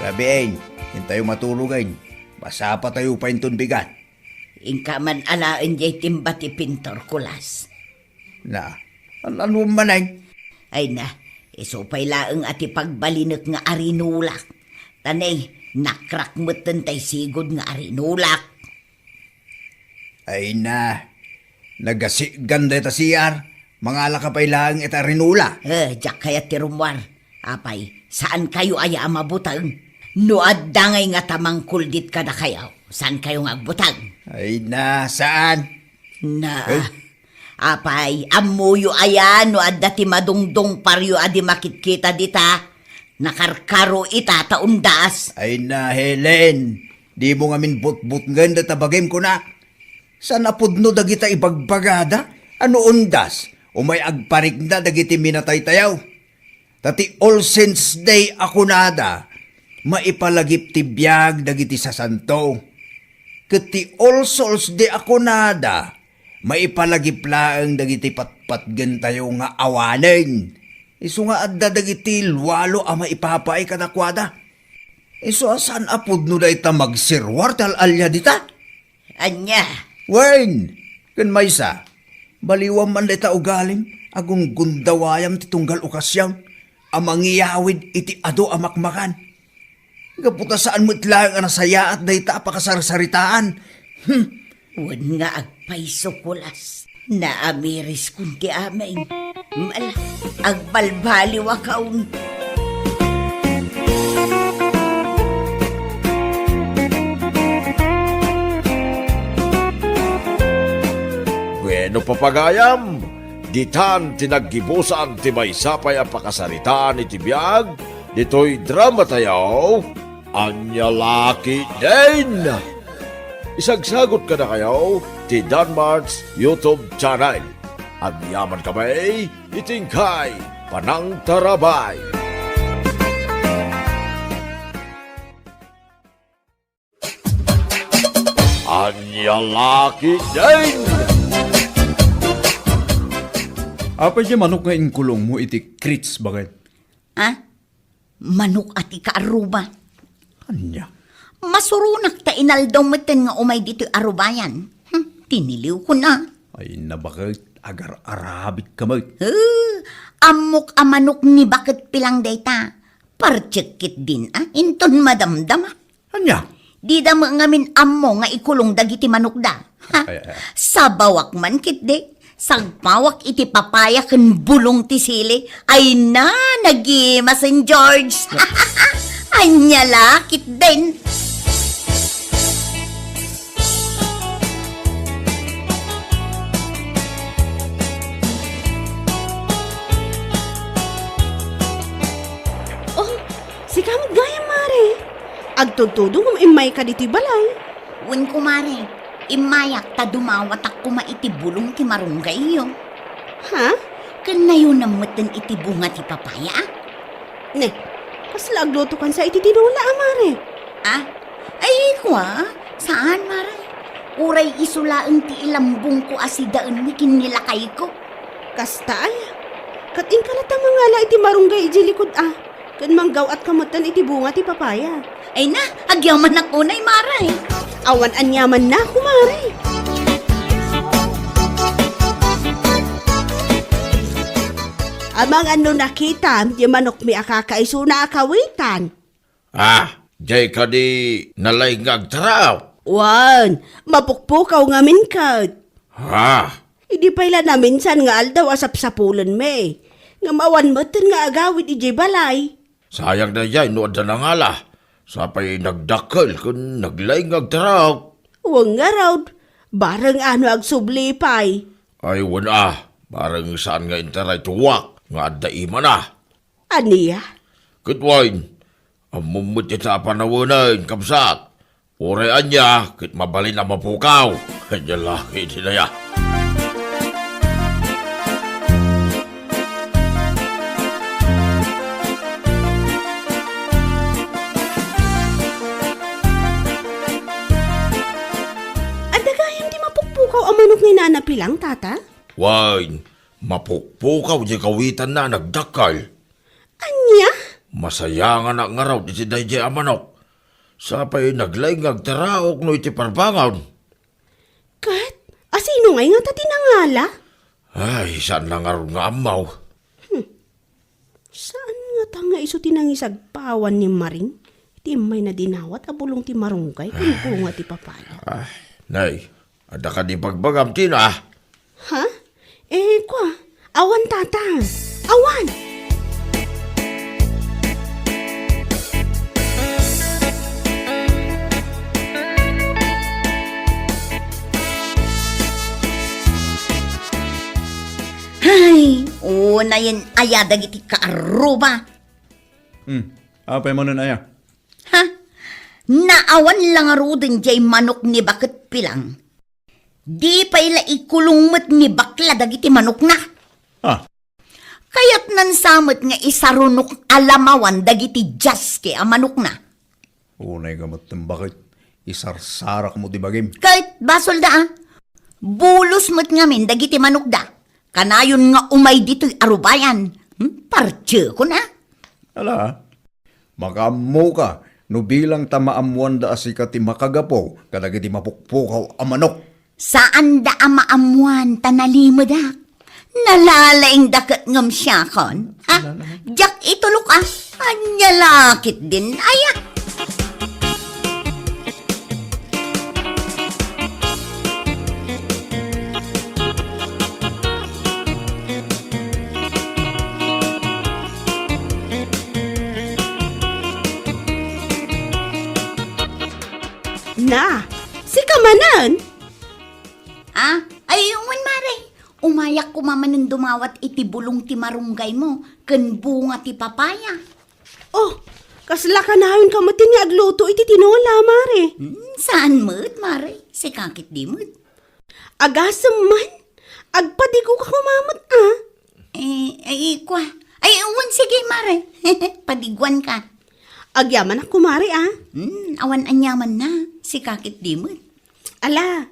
Speaker 3: Rabiin, hintayo matulugan. Basa pa tayo pa intun bigat.
Speaker 8: ingka man alaen jay timba ti pintor kulas.
Speaker 3: Na, ano man ay?
Speaker 8: Ay na, isupay laeng ati pagbalinek nga arinulak. Tanay, nakrak moten tay sigod nga arinulak.
Speaker 3: Ay na, nagasigan da ita siyar. Mga lakapay lang ita rinula.
Speaker 8: Jak kaya ti rumwar. Apay, saan kayo ay amabutang? No addangay nga tamang kuldit ka na kayo. Saan kayo nga agbutang?
Speaker 3: Ay na, saan?
Speaker 8: Na, apay, amuyo ayan, no adda ti madungdong paryo adi makitkita dita. Nakarkaro ita taundas.
Speaker 3: Ay na, Helen. Di mo nga min but-but ganda tabagim ko na. Saan apudno dagita ibagbagada? Ano undas? Umay agparig na dagiti minatay tayaw. Tati All Saints Day ako nada. Maipalagip ti biyag dagiti sa santo. Kati All Souls Day ako nada. Maipalagip laang dagiti patpatgen tayo nga awanen. Isu nga adda dagiti luwalo ang maipapay kadakwada.
Speaker 4: Iso saan apod no dayta magsirwar tal alya dita?
Speaker 8: Anya,
Speaker 4: Wayne, kan maysa, baliwam man dayta ugalim, agong gundawayam ti tunggal okasyang, amang iyawid iti ado amakmakan. Gaputa saan mo't lang ang nasaya at dayta apakasarsaritaan.
Speaker 8: wan nga agpaiso kulas. Naamiris kundi aming. Mala, agbalbaliw akaun.
Speaker 1: Bueno papagayam, ditan tinaggibusan ti maysapay a pakasarita ni tibiyag, dito'y drama tayo, anya laki din. Isagsagot ka na kayo ti Danmarks YouTube channel. Ang yaman kami, itingkay, panang tarabay. Anya laki din.
Speaker 7: Apay di manok nga inkulong mo iti krits bagay.
Speaker 2: Ha? Manok at ikaaruba.
Speaker 7: Anya?
Speaker 2: Masurunak ta inaldaw meten nga umay dito arubayan. Tiniliw ko na.
Speaker 7: Ay nabakit, agar-arabit ka mo.
Speaker 2: Amok a manok ni bakit pilang dayta. Partsekit din inton madamdama.
Speaker 7: Anya?
Speaker 2: Di da mo ngamin ammo nga ikulong dagiti manok da. Ha?
Speaker 7: Ay.
Speaker 2: Sa bawak man kit de. Sagpawak iti papaya ken bulong ti sili. Ay na, nagima St. George. Anya lakit din.
Speaker 5: Oh, si kamot gaya, Mare. Agtudtudong imay ka diti balay.
Speaker 2: Wen kumare, imayak ta dumawatak kuma iti bulong ti marunggay yo.
Speaker 5: Ha?
Speaker 2: Ken na yun namutan iti bunga ti papaya.
Speaker 5: Ne, kasla agluto kan sa iti tinula, Mare.
Speaker 2: Ah? Ay, kwa? Saan, mare? Uray isulaang ti ilambong ko asidaan ni kinilakay ko.
Speaker 5: Kasta ay. Kating kalata mga la iti marunggay iti likod Kan manggaw at kamutan iti bunga ti papaya.
Speaker 2: Ay na, agyaman na kunay, mare.
Speaker 5: Awan anyaman na, kumare. Amang ano nakita, di manok mi akakaiso na akawitan.
Speaker 1: Jay ka di nalaingag taraw.
Speaker 5: Wan, mapukpukaw nga minkad. Hindi pala na minsan nga aldaw asap-sapulan me. Nga mawan moten nga agawid iji balay.
Speaker 1: Sayang na jay, nood na ngala. Sapay nagdakkel kung naglaingag taraw.
Speaker 5: Huwag nga raw, barang ano agsublipay.
Speaker 1: Ay, wala. Parang saan nga interay tuwak. Nga addaima na.
Speaker 5: Aniya?
Speaker 1: Kitwain, amumut sa panawanan, kamsat. Urean niya, kit mabalin na mapukaw. Kanya laki dinaya.
Speaker 5: Adagayam di mapukpukaw ang manok ni Nana Pilang, tata?
Speaker 1: Wain, mapukpukaw di kawitan na nagdakal.
Speaker 5: Anya?
Speaker 1: Masaya nga na nga raw di si Dayjay amanok. Sapay naglaingag taraok no iti parbangaw.
Speaker 5: Kat, asino ngay nga tati nangala?
Speaker 1: Ay, saan na nga ron nga amaw?
Speaker 5: Saan nga tanga iso tinangisagpawan ni Maring? Iti may na dinawat abulong ti marunggay kung bunga ti papaya.
Speaker 1: Nay, ada ka di pagbagam tina.
Speaker 5: Ha? Kwa, awan tata. Awan!
Speaker 2: Ay, una yan ayadag iti kaaruba.
Speaker 7: Apay mo nun aya?
Speaker 2: Ha? Naawan lang arudin jay manok ni bakit pilang. Di pa ila ikulungmat ni bakla dagiti manok na. Kaya't nansamot nga isarunok alamawan dagiti jaske a manok na.
Speaker 7: Unay gamot ng bakit. Isarsarak mo di bagim.
Speaker 2: Kahit basol da bulos mo't ngamin dagiti manok da. Kanayon nga umay dito'y arubayan. Partye ko na.
Speaker 7: Ala, makamu ka no bilang tamaamuan da asika ti makagapo, kadagiti mapukpukaw a manok.
Speaker 2: Saan da amaamuan tanalimadak? Nalalaing dakat ngam siya kon? Ha? Jak itulok Anya lakit din, aya.
Speaker 5: Na, si Kamanan.
Speaker 2: Ayungan mare. Umayak ko mamanin dumawat iti bulong ti marunggay mo, ken bunga ti papaya.
Speaker 5: Oh, kasla ka nahin kamatin ni agluto iti tinola, mare.
Speaker 2: Saan mo't mare? Si kakit di mo't.
Speaker 5: Agasam man, agpadigo ka kumamot,
Speaker 2: Kwa. Ayungan sige mare. Padigwan ka.
Speaker 5: Agyaman ako, mare,
Speaker 2: Awan anyaman na. Si kakit di mo't.
Speaker 5: Ala,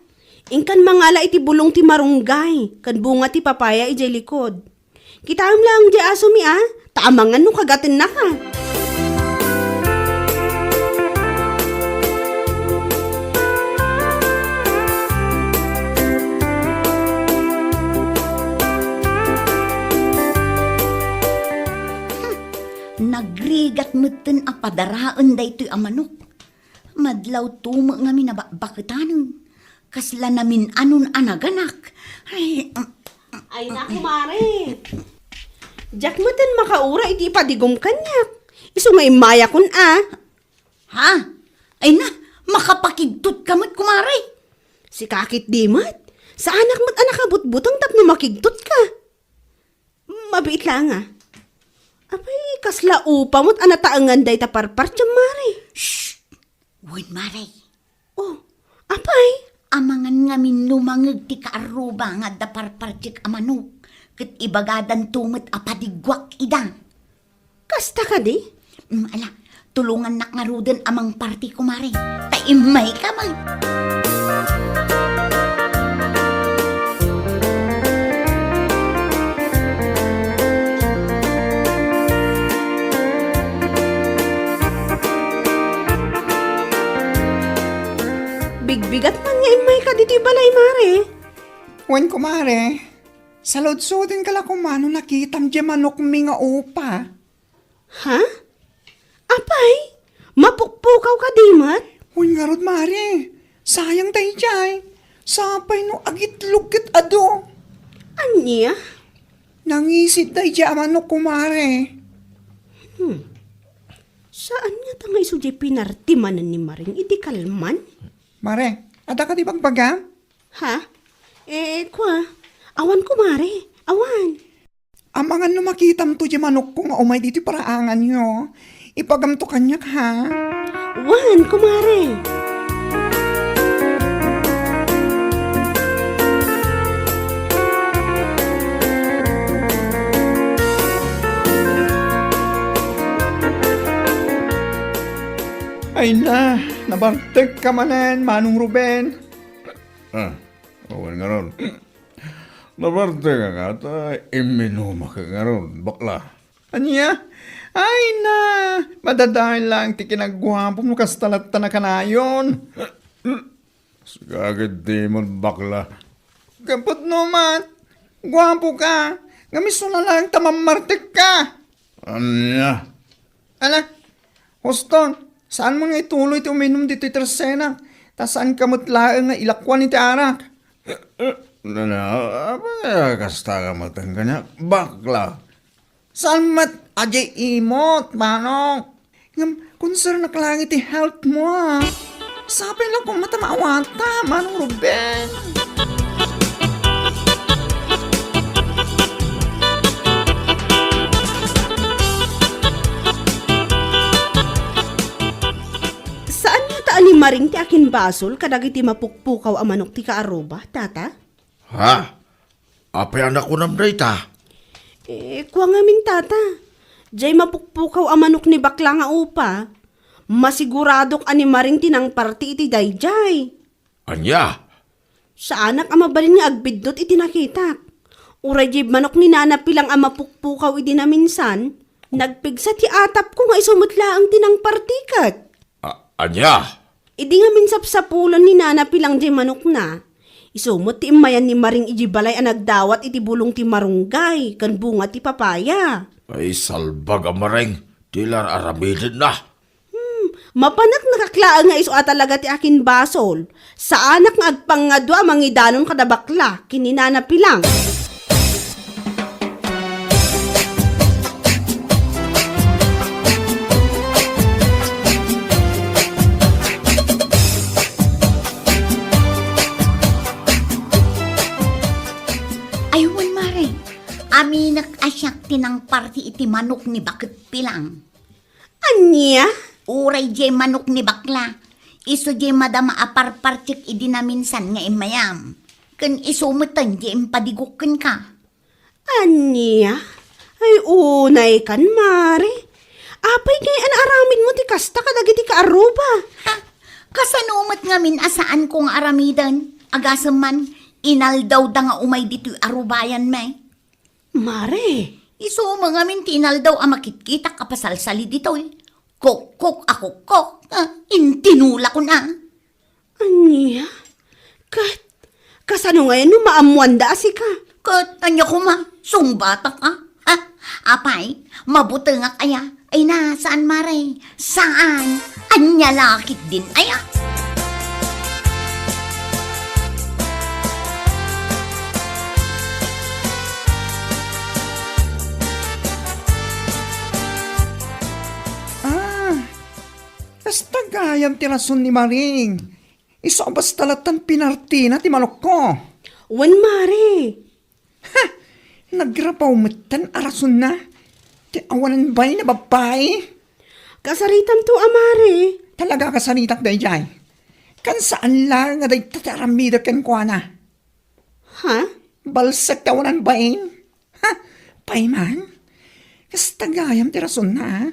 Speaker 5: ingkan mangala iti bulong ti marunggay, kan bunga ti papaya ijay likod. Kitam lang di asumi, taamangan nung kagatin na ka.
Speaker 2: Nagrigat mutten a padaraan da ito'y amanok. Madlaw tumo nga minabakitanon. Kasla namin anon anaganak.
Speaker 5: Ay naku, mare. Jack mo din makaura iti ipadigom kanyak. Iso nga imaya kun,
Speaker 2: Ha? Ay na, makapakigtot kamot kumare.
Speaker 5: Si kakit di mat. Sa anak mo't anak kabutbutang tapno makigtot ka. Mabiit lang, Apay, kasla upa mo't anataangan day taparpar tiyang, mare.
Speaker 2: Wood mare.
Speaker 5: Oh, apay?
Speaker 2: Amangan nga minumangag ti kaaruba nga daparpartik amanok. Kat ibagadan tumot apadigwak idang.
Speaker 5: Kasta ka di?
Speaker 2: Ala, tulungan na nga ruden amang party kumare. Taimay ka mag...
Speaker 5: Bigbigat man nga imay ka dito balay, mare.
Speaker 3: Wen kumare, salod-sodin ka lang kumano nakitam di manok mi nga upa.
Speaker 5: Ha? Apay? Mapukpukaw ka di mat?
Speaker 3: Wen nga rod mare, sayang tayo jay. Sapay no agitlog kit ado.
Speaker 5: Anya?
Speaker 3: Nangisit tayo di manok kumare.
Speaker 5: Saan nga tangay sujay pinartimanan ni Maring iti kalman?
Speaker 3: Mare, ada ka di bagbaga?
Speaker 5: Ha? Kwa. Awan ko, mare. Awan.
Speaker 3: Amangan no makitam to di manok ko nga umay dito paraangan nyo. Ipagamto kanyak ha.
Speaker 5: Awan ko, mare.
Speaker 3: Ay na, nabartek ka manen, Manong Ruben.
Speaker 7: Awan nga ron. Nabarte ka nga, iminuma ka nga ron, bakla.
Speaker 3: Anya? Ay na, madadahin lang ti kinagwapo mo kastalata na kanayon.
Speaker 7: Sagad di mo, bakla.
Speaker 3: Kapot naman, gwapo ka. Gamiso na lang tamamartek ka.
Speaker 7: Anya?
Speaker 3: Ala, Hoston, saan mo nga ituloy ti uminom dito itersena? Ta saan ka matlaang nga ilakwan iti arak?
Speaker 7: Kasta ka matang kanya, bakla.
Speaker 3: Saan mat ajay imot, manong? Ngam, concern na lang iti health mo, Sabi lang kung matamawata, Manong Ruben.
Speaker 5: Saan nga taan ni Maring ti akin basol kadagiti mapukpukaw a manok ti kaaruba, tata?
Speaker 1: Ha? Apay anak ko nam ta.
Speaker 5: Kwa nga min, tata. Diyay mapukpukaw a manok ni bakla nga upa. Masiguradok ani Maring tinang parti iti dayjay.
Speaker 1: Anya?
Speaker 5: Sa anak amabalin nga agbidot iti nakitak. Uray jib manok ni nana pilang ama pukpukaw iti na minsan, nagpigsa ti atap ko nga isumutla ang tinang partikat.
Speaker 1: Anya?
Speaker 5: Idi nga minsap-sapulan ni Nana pilang di manok na. Isumot ti imayan ni Maring ijibalay ang nagdawat iti bulong ti marunggay, kan bunga ti papaya.
Speaker 1: Ay salbag ang maring. Tilar aramidin na.
Speaker 5: Mapanak nakaklaan nga iso talaga ti akin basol. Sa anak nga agpangadwa mangidanon kadabakla, kininana pilang.
Speaker 2: Aywan mare, aminak asyak tinang parti iti manok ni bakit pilang.
Speaker 5: Anya?
Speaker 2: Uray jay manok ni bakla. Iso jay madama aparpartik idinaminsan nga imayam. Kan isumutan jay impadigukan ka.
Speaker 5: Anya? Ay unay kan, Mare. Apay kay aramin mo ti kasta kadagiti ka aruba.
Speaker 2: Ha? Kasanumat nga min asaan kong aramidan. Agasam man, inaldaw da nga umay dito arubayan may.
Speaker 5: Mare,
Speaker 2: Iso mga min tinaldaw ang makitkita kapasalsali dito eh. Kok ako kok. Intinula ko na.
Speaker 5: anya? Kasano ngayon no maamuanda si ka?
Speaker 2: Anya ko ma, sungbata ka. Ha? Apay, mabuti nga kaya. Ay nasaan mare? Saan? Anya lakit din aya.
Speaker 4: Basta gayam ti rason ni Maring. Iso basta latan pinartina ti manok ko.
Speaker 5: Wan, Mare.
Speaker 4: Nagrapaw matan arason na. Ti awanan bay na babae.
Speaker 5: Kasaritam to, Mare.
Speaker 4: Talaga kasanitak day jay. Kan saan lang nga day tataramida ken kwa na.
Speaker 5: Ha?
Speaker 4: Balsak tawanan bain. Payman. Basta gayam ti rason na.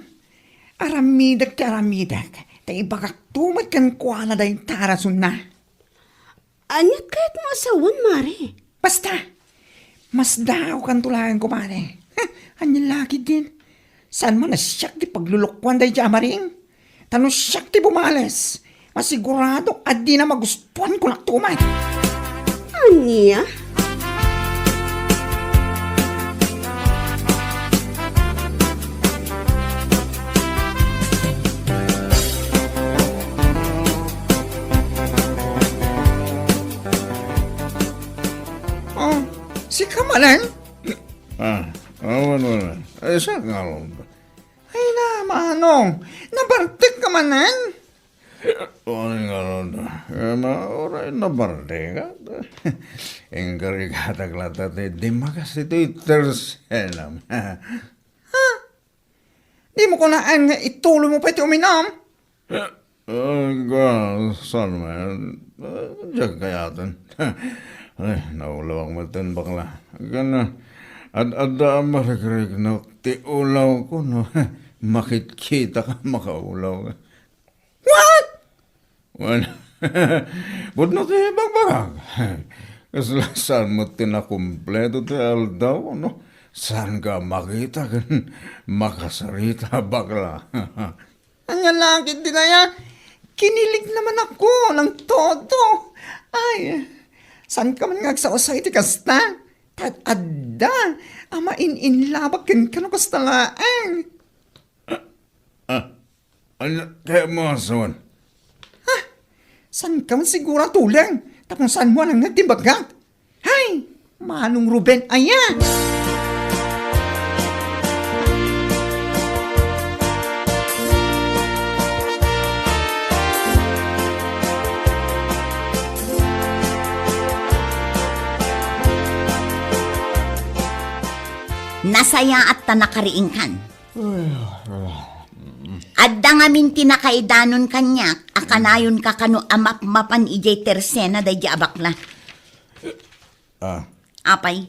Speaker 4: Aramidak ti aramidak. Tay bakak tumat kan kwa na day tarason na.
Speaker 5: Anyat kahit mo asawan, Mare.
Speaker 4: Basta, mas daw kan tulagan ko, mare. Anyan laki din. Saan mo na siyak di paglulukwan day dyan, Maring? Tanong siyak di bumales. Masigurado at di na magustuhan ko naktuman.
Speaker 5: Anya?
Speaker 4: Oh, si Kamalan?
Speaker 7: Awan. Ay, sa kalong.
Speaker 4: Ay na, manong. Nabartik Kamalan?
Speaker 7: Ano nga ron? Oray na barde ka? Engkari ka taglata di makas ito itersenam.
Speaker 4: Di mo ko naan nga ituloy mo pa iti uminom?
Speaker 7: Saan man? Diyan kayatan. Ay, naulaw ang matan bakla. Gana, ada maragrig na ti ulaw ko, no? Makikita ka, makaulaw ka.
Speaker 4: What?
Speaker 7: Well, but no ti bagbagag. Kaslasan mo tinakumpleto ti aldaw, no? Saan ka makita kan makasarita bakla?
Speaker 4: Anyan laki din kaya. Kinilig naman ako ng todo. Ay, saan ka man ngagsausay ti kasta? Tadada, ama in-labak ken kano kasta laang.
Speaker 7: Ano, kaya mo asawan?
Speaker 4: Saan ka man sigura tulang? Tapos saan mo nang nagtibagat? Hay, manong Ruben, ayan!
Speaker 2: Nasaya at tanakariingkan. Adda nga min tinakaidanon kanyak, akanayon ka kano amap-mapan ijay tersena day abakla. Apay,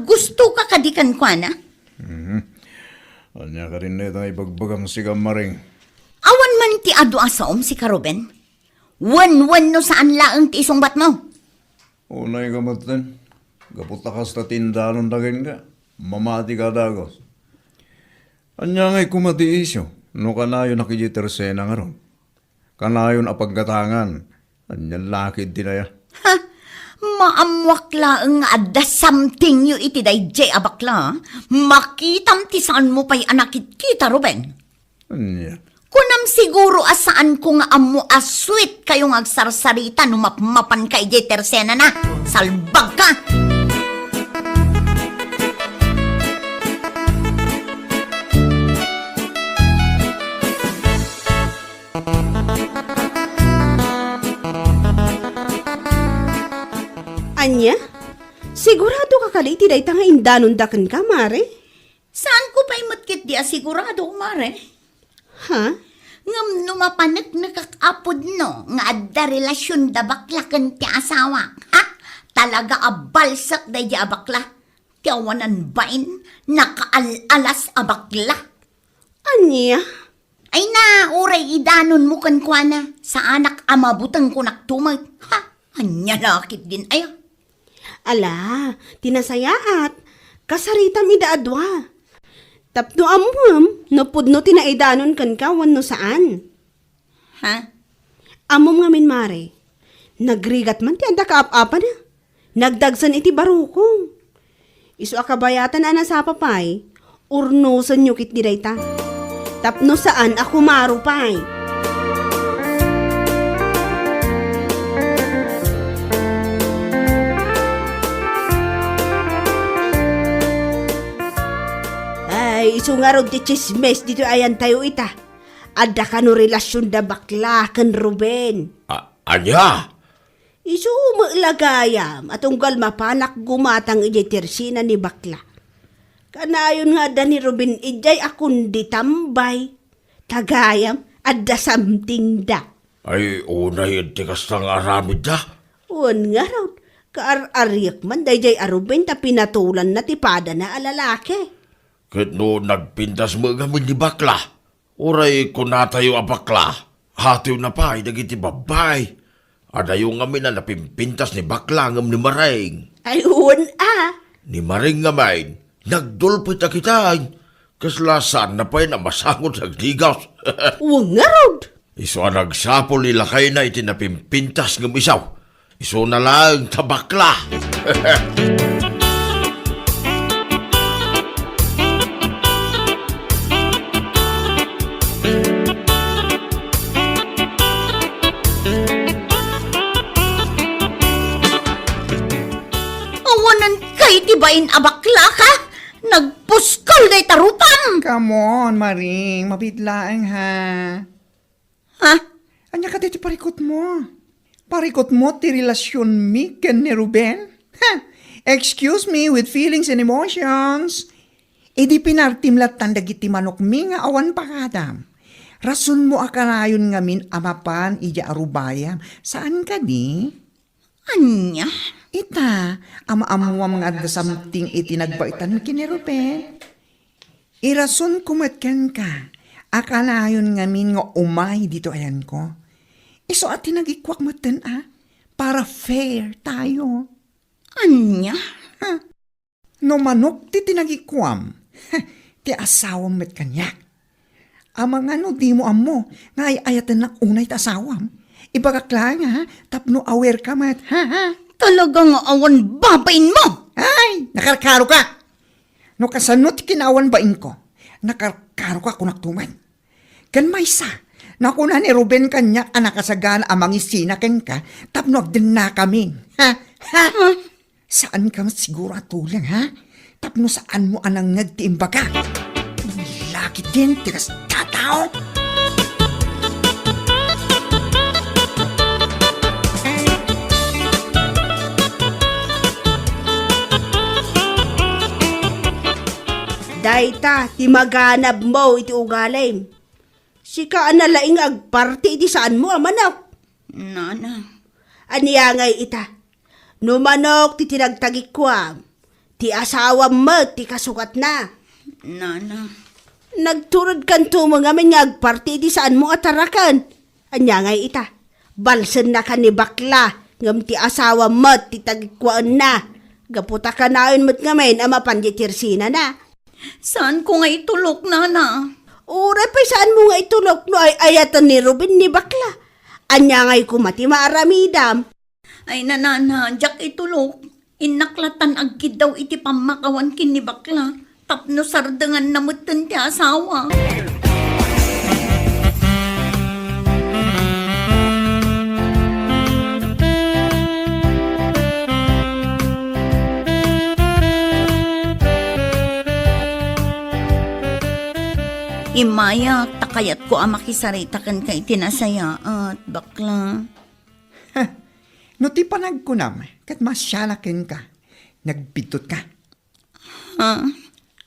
Speaker 2: gusto ka kadikan kwa na?
Speaker 7: Anya ka rin nito ibagbagam si Kamaring.
Speaker 2: Awan man ti adu asaom si Karuben. Wan no saan laang ti isungbat mo.
Speaker 7: Unay ka matan. Gaputa ka sa tindanon dagin ka. Mamati ka dagos. Anya nga'y kumati isyo. No ka na yun nakijitersena nga ron. Kanayon apaggatangan. Anyan lakid din aya.
Speaker 2: Ha? Maamwak laeng nga adda something yu iti dayjay abakla. Makitam ti saan mo pa'y anakit kita, Ruben.
Speaker 7: Anya.
Speaker 2: Kunam siguro asaan ko nga amo asweet kayong agsarsarita no mapmapan kay jay tersena na. Salbag ka!
Speaker 5: Anya? Sigurado ka kaliti day nga indanon daken ka, Mare?
Speaker 2: Saan ko pa'y matkit di asigurado, Mare?
Speaker 5: Ha?
Speaker 2: Ngam numapanek nakakapod no, nga adda relasyon da bakla kan ti asawa. Ha? Talaga abalsak da di abakla. Tiawanan bain, nakaalas abakla.
Speaker 5: Anya?
Speaker 2: Ay na, uray idanon mo kan kuana. Sa anak ama butang ko naktumag. Ha? Anya lakit din ayo.
Speaker 5: Ala, tinasayaat. Kasarita mi daadwa. Tapno amum, no pudno tinaidanon kan ka no saan.
Speaker 2: Ha?
Speaker 5: Amom nga min, Mare. Nagrigat man ti anda kaap-apa na. Nagdagsan iti barukong. Isu akabayatan ana sa papay, urnusan nyo kit di dayta. Tapno saan ako marupay. Ay, isu nga rod ti chismes dito ayan tayo ita. Adda ka no relasyon da bakla kan Ruben.
Speaker 1: Anya?
Speaker 5: Isu mailagayam at unggal mapanak gumatang ijay tersina ni bakla. Kanayon nga da ni Ruben ijay akong ditambay. Tagayam adda something da.
Speaker 1: Ay, unay yung tikas ng aramid da.
Speaker 5: Un nga raw, kaar-ariyak man dayjay Ruben ta pinatulan na tipada na alalaki.
Speaker 1: Kahit no nagpintas mo ngamin ni bakla. Uray ko natayo a bakla. Hatiw na pa, dagiti babay. Adayo ngamin na napimpintas ni bakla ngam ni Maring.
Speaker 5: Ay un
Speaker 1: Ni Maring ngamin, nagdulpit na kita. Kaslasan na pa'y na masangot sa ligaw.
Speaker 5: Uwang nga raw.
Speaker 1: Iso ang nagsapol nila kayo na itinapimpintas ng isaw. Iso na lang tabakla.
Speaker 2: Awanan kay tibain abakla ka? Nagpuskal day tarupam!
Speaker 4: Come on, Maring. Mabidlaang ha.
Speaker 2: Ha?
Speaker 4: Anya ka dito parikot mo? Parikot mo ti relasyon mi ken ni Ruben? Ha? Excuse me with feelings and emotions. Idi pinartimlatan dagiti manok mi nga awan pakadam. Rason mo akanayon ngamin amapan ija arubayam. Saan ka di?
Speaker 2: Anya?
Speaker 4: Ita, ama-amuwa mga adda something iti nagbaitan mi ken ni Ruben. Irason kumatken ka. Akalayon ngamin nga umay dito ayan ko. Iso ati nagikwak mo ten para fair tayo.
Speaker 2: Anya?
Speaker 4: No manok ti tinagikwam, ti asawam met kanyak. Amang ano di mo amo, nga ayatan na unay ti asawam. Ibagakla nga, tapno aware ka mat, ha?
Speaker 2: Talaga nga awan babain mo!
Speaker 4: Ay, nakarkaro ka! No kasano ti kinawan bain ko, nakarkaro ka kunaktuman. Kan maysa, nakuna ni Ruben kanya anak kasagan amang isina ken ka, tapno agdin na kami. Ha? Saan ka siguro atulang, ha? Tapno saan mo anang nagtiimba ka? Laki din, tigas tatao.
Speaker 5: Dayta, ti maganab mo iti ugalay. Sika analaing agparti iti saan mo, manok.
Speaker 2: Nana.
Speaker 5: Aniya ngay ita. No manok ti tinagtagikwam. Ti asawa mo ti kasukat na.
Speaker 2: Nana.
Speaker 5: Nagturod kan to mga min nga agparti iti saan mo atarakan. Aniya ngay ita. Balsen na ka ni bakla. Ngam ti asawa mo ti tagikwaan na. Gaputa ka naon mo't ngamin ama panjitirsina na.
Speaker 2: Saan ko nga itulok, Nana?
Speaker 5: Ura pa saan mo nga itulok no ay ayatan ni Ruben ni bakla. Anya ngay kumati maaramidam.
Speaker 2: Ay nanana, jak itulok. Inaklatan agkid daw iti pamakawan kin ni bakla. Tapno sardangan namutan ti asawa. Imaya, takayat ko makisarita kan kay tinasaya at bakla.
Speaker 3: No ti panagkunam, kat masyalakin ka. Nagbitot ka.
Speaker 2: Ha?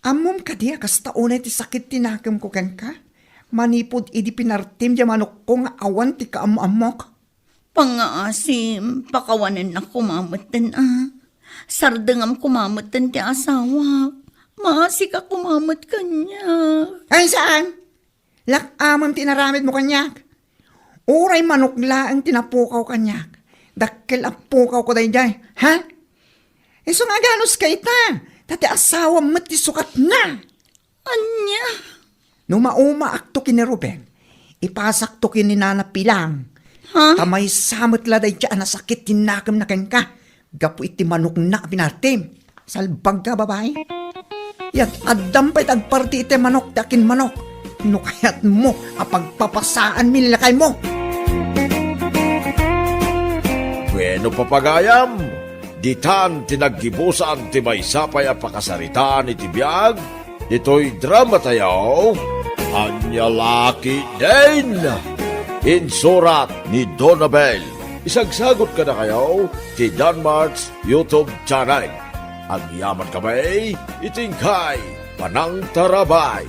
Speaker 3: Amom ka diya, kas taunay ti sakit tinakam ko kan ka. Manipod idi pinartim di manok ko nga awan ti kaamamok.
Speaker 2: Pangaasim, pakawanan na kumamatan Sardangam kumamatan ti asawa. Maasi ka kumamat kanya.
Speaker 3: Ay saan? Lakamam tinaramid mo kanyak. Uray manukla ang tinapukaw kanyak. Dakkel apukaw ko day. Ha? Iso nga ganos ka ita. Tati asawa mati sukat na.
Speaker 2: Anya?
Speaker 3: No mauma akto kini Ruben. Ipasak to kini Nana Pilang.
Speaker 2: Ha?
Speaker 3: Tamay samot la day dyan na sakit tinakam na kan ka. Gapu iti manok na pinartim. Salbag ka babae. Yat adam pa'y tagparti iti manok dakin manok. No kayat mo apagpapasaan milakay mo.
Speaker 1: Bueno papagayam, ditan tinaggibusan ti may sapay a pakasaritaan iti biyag, ito'y drama tayo, Anya Laki din. Insurat ni Donabel. Isagsagot ka na kayo ti Danmarks YouTube channel. Ang yaman kamay, itingkay, Panang Tarabay.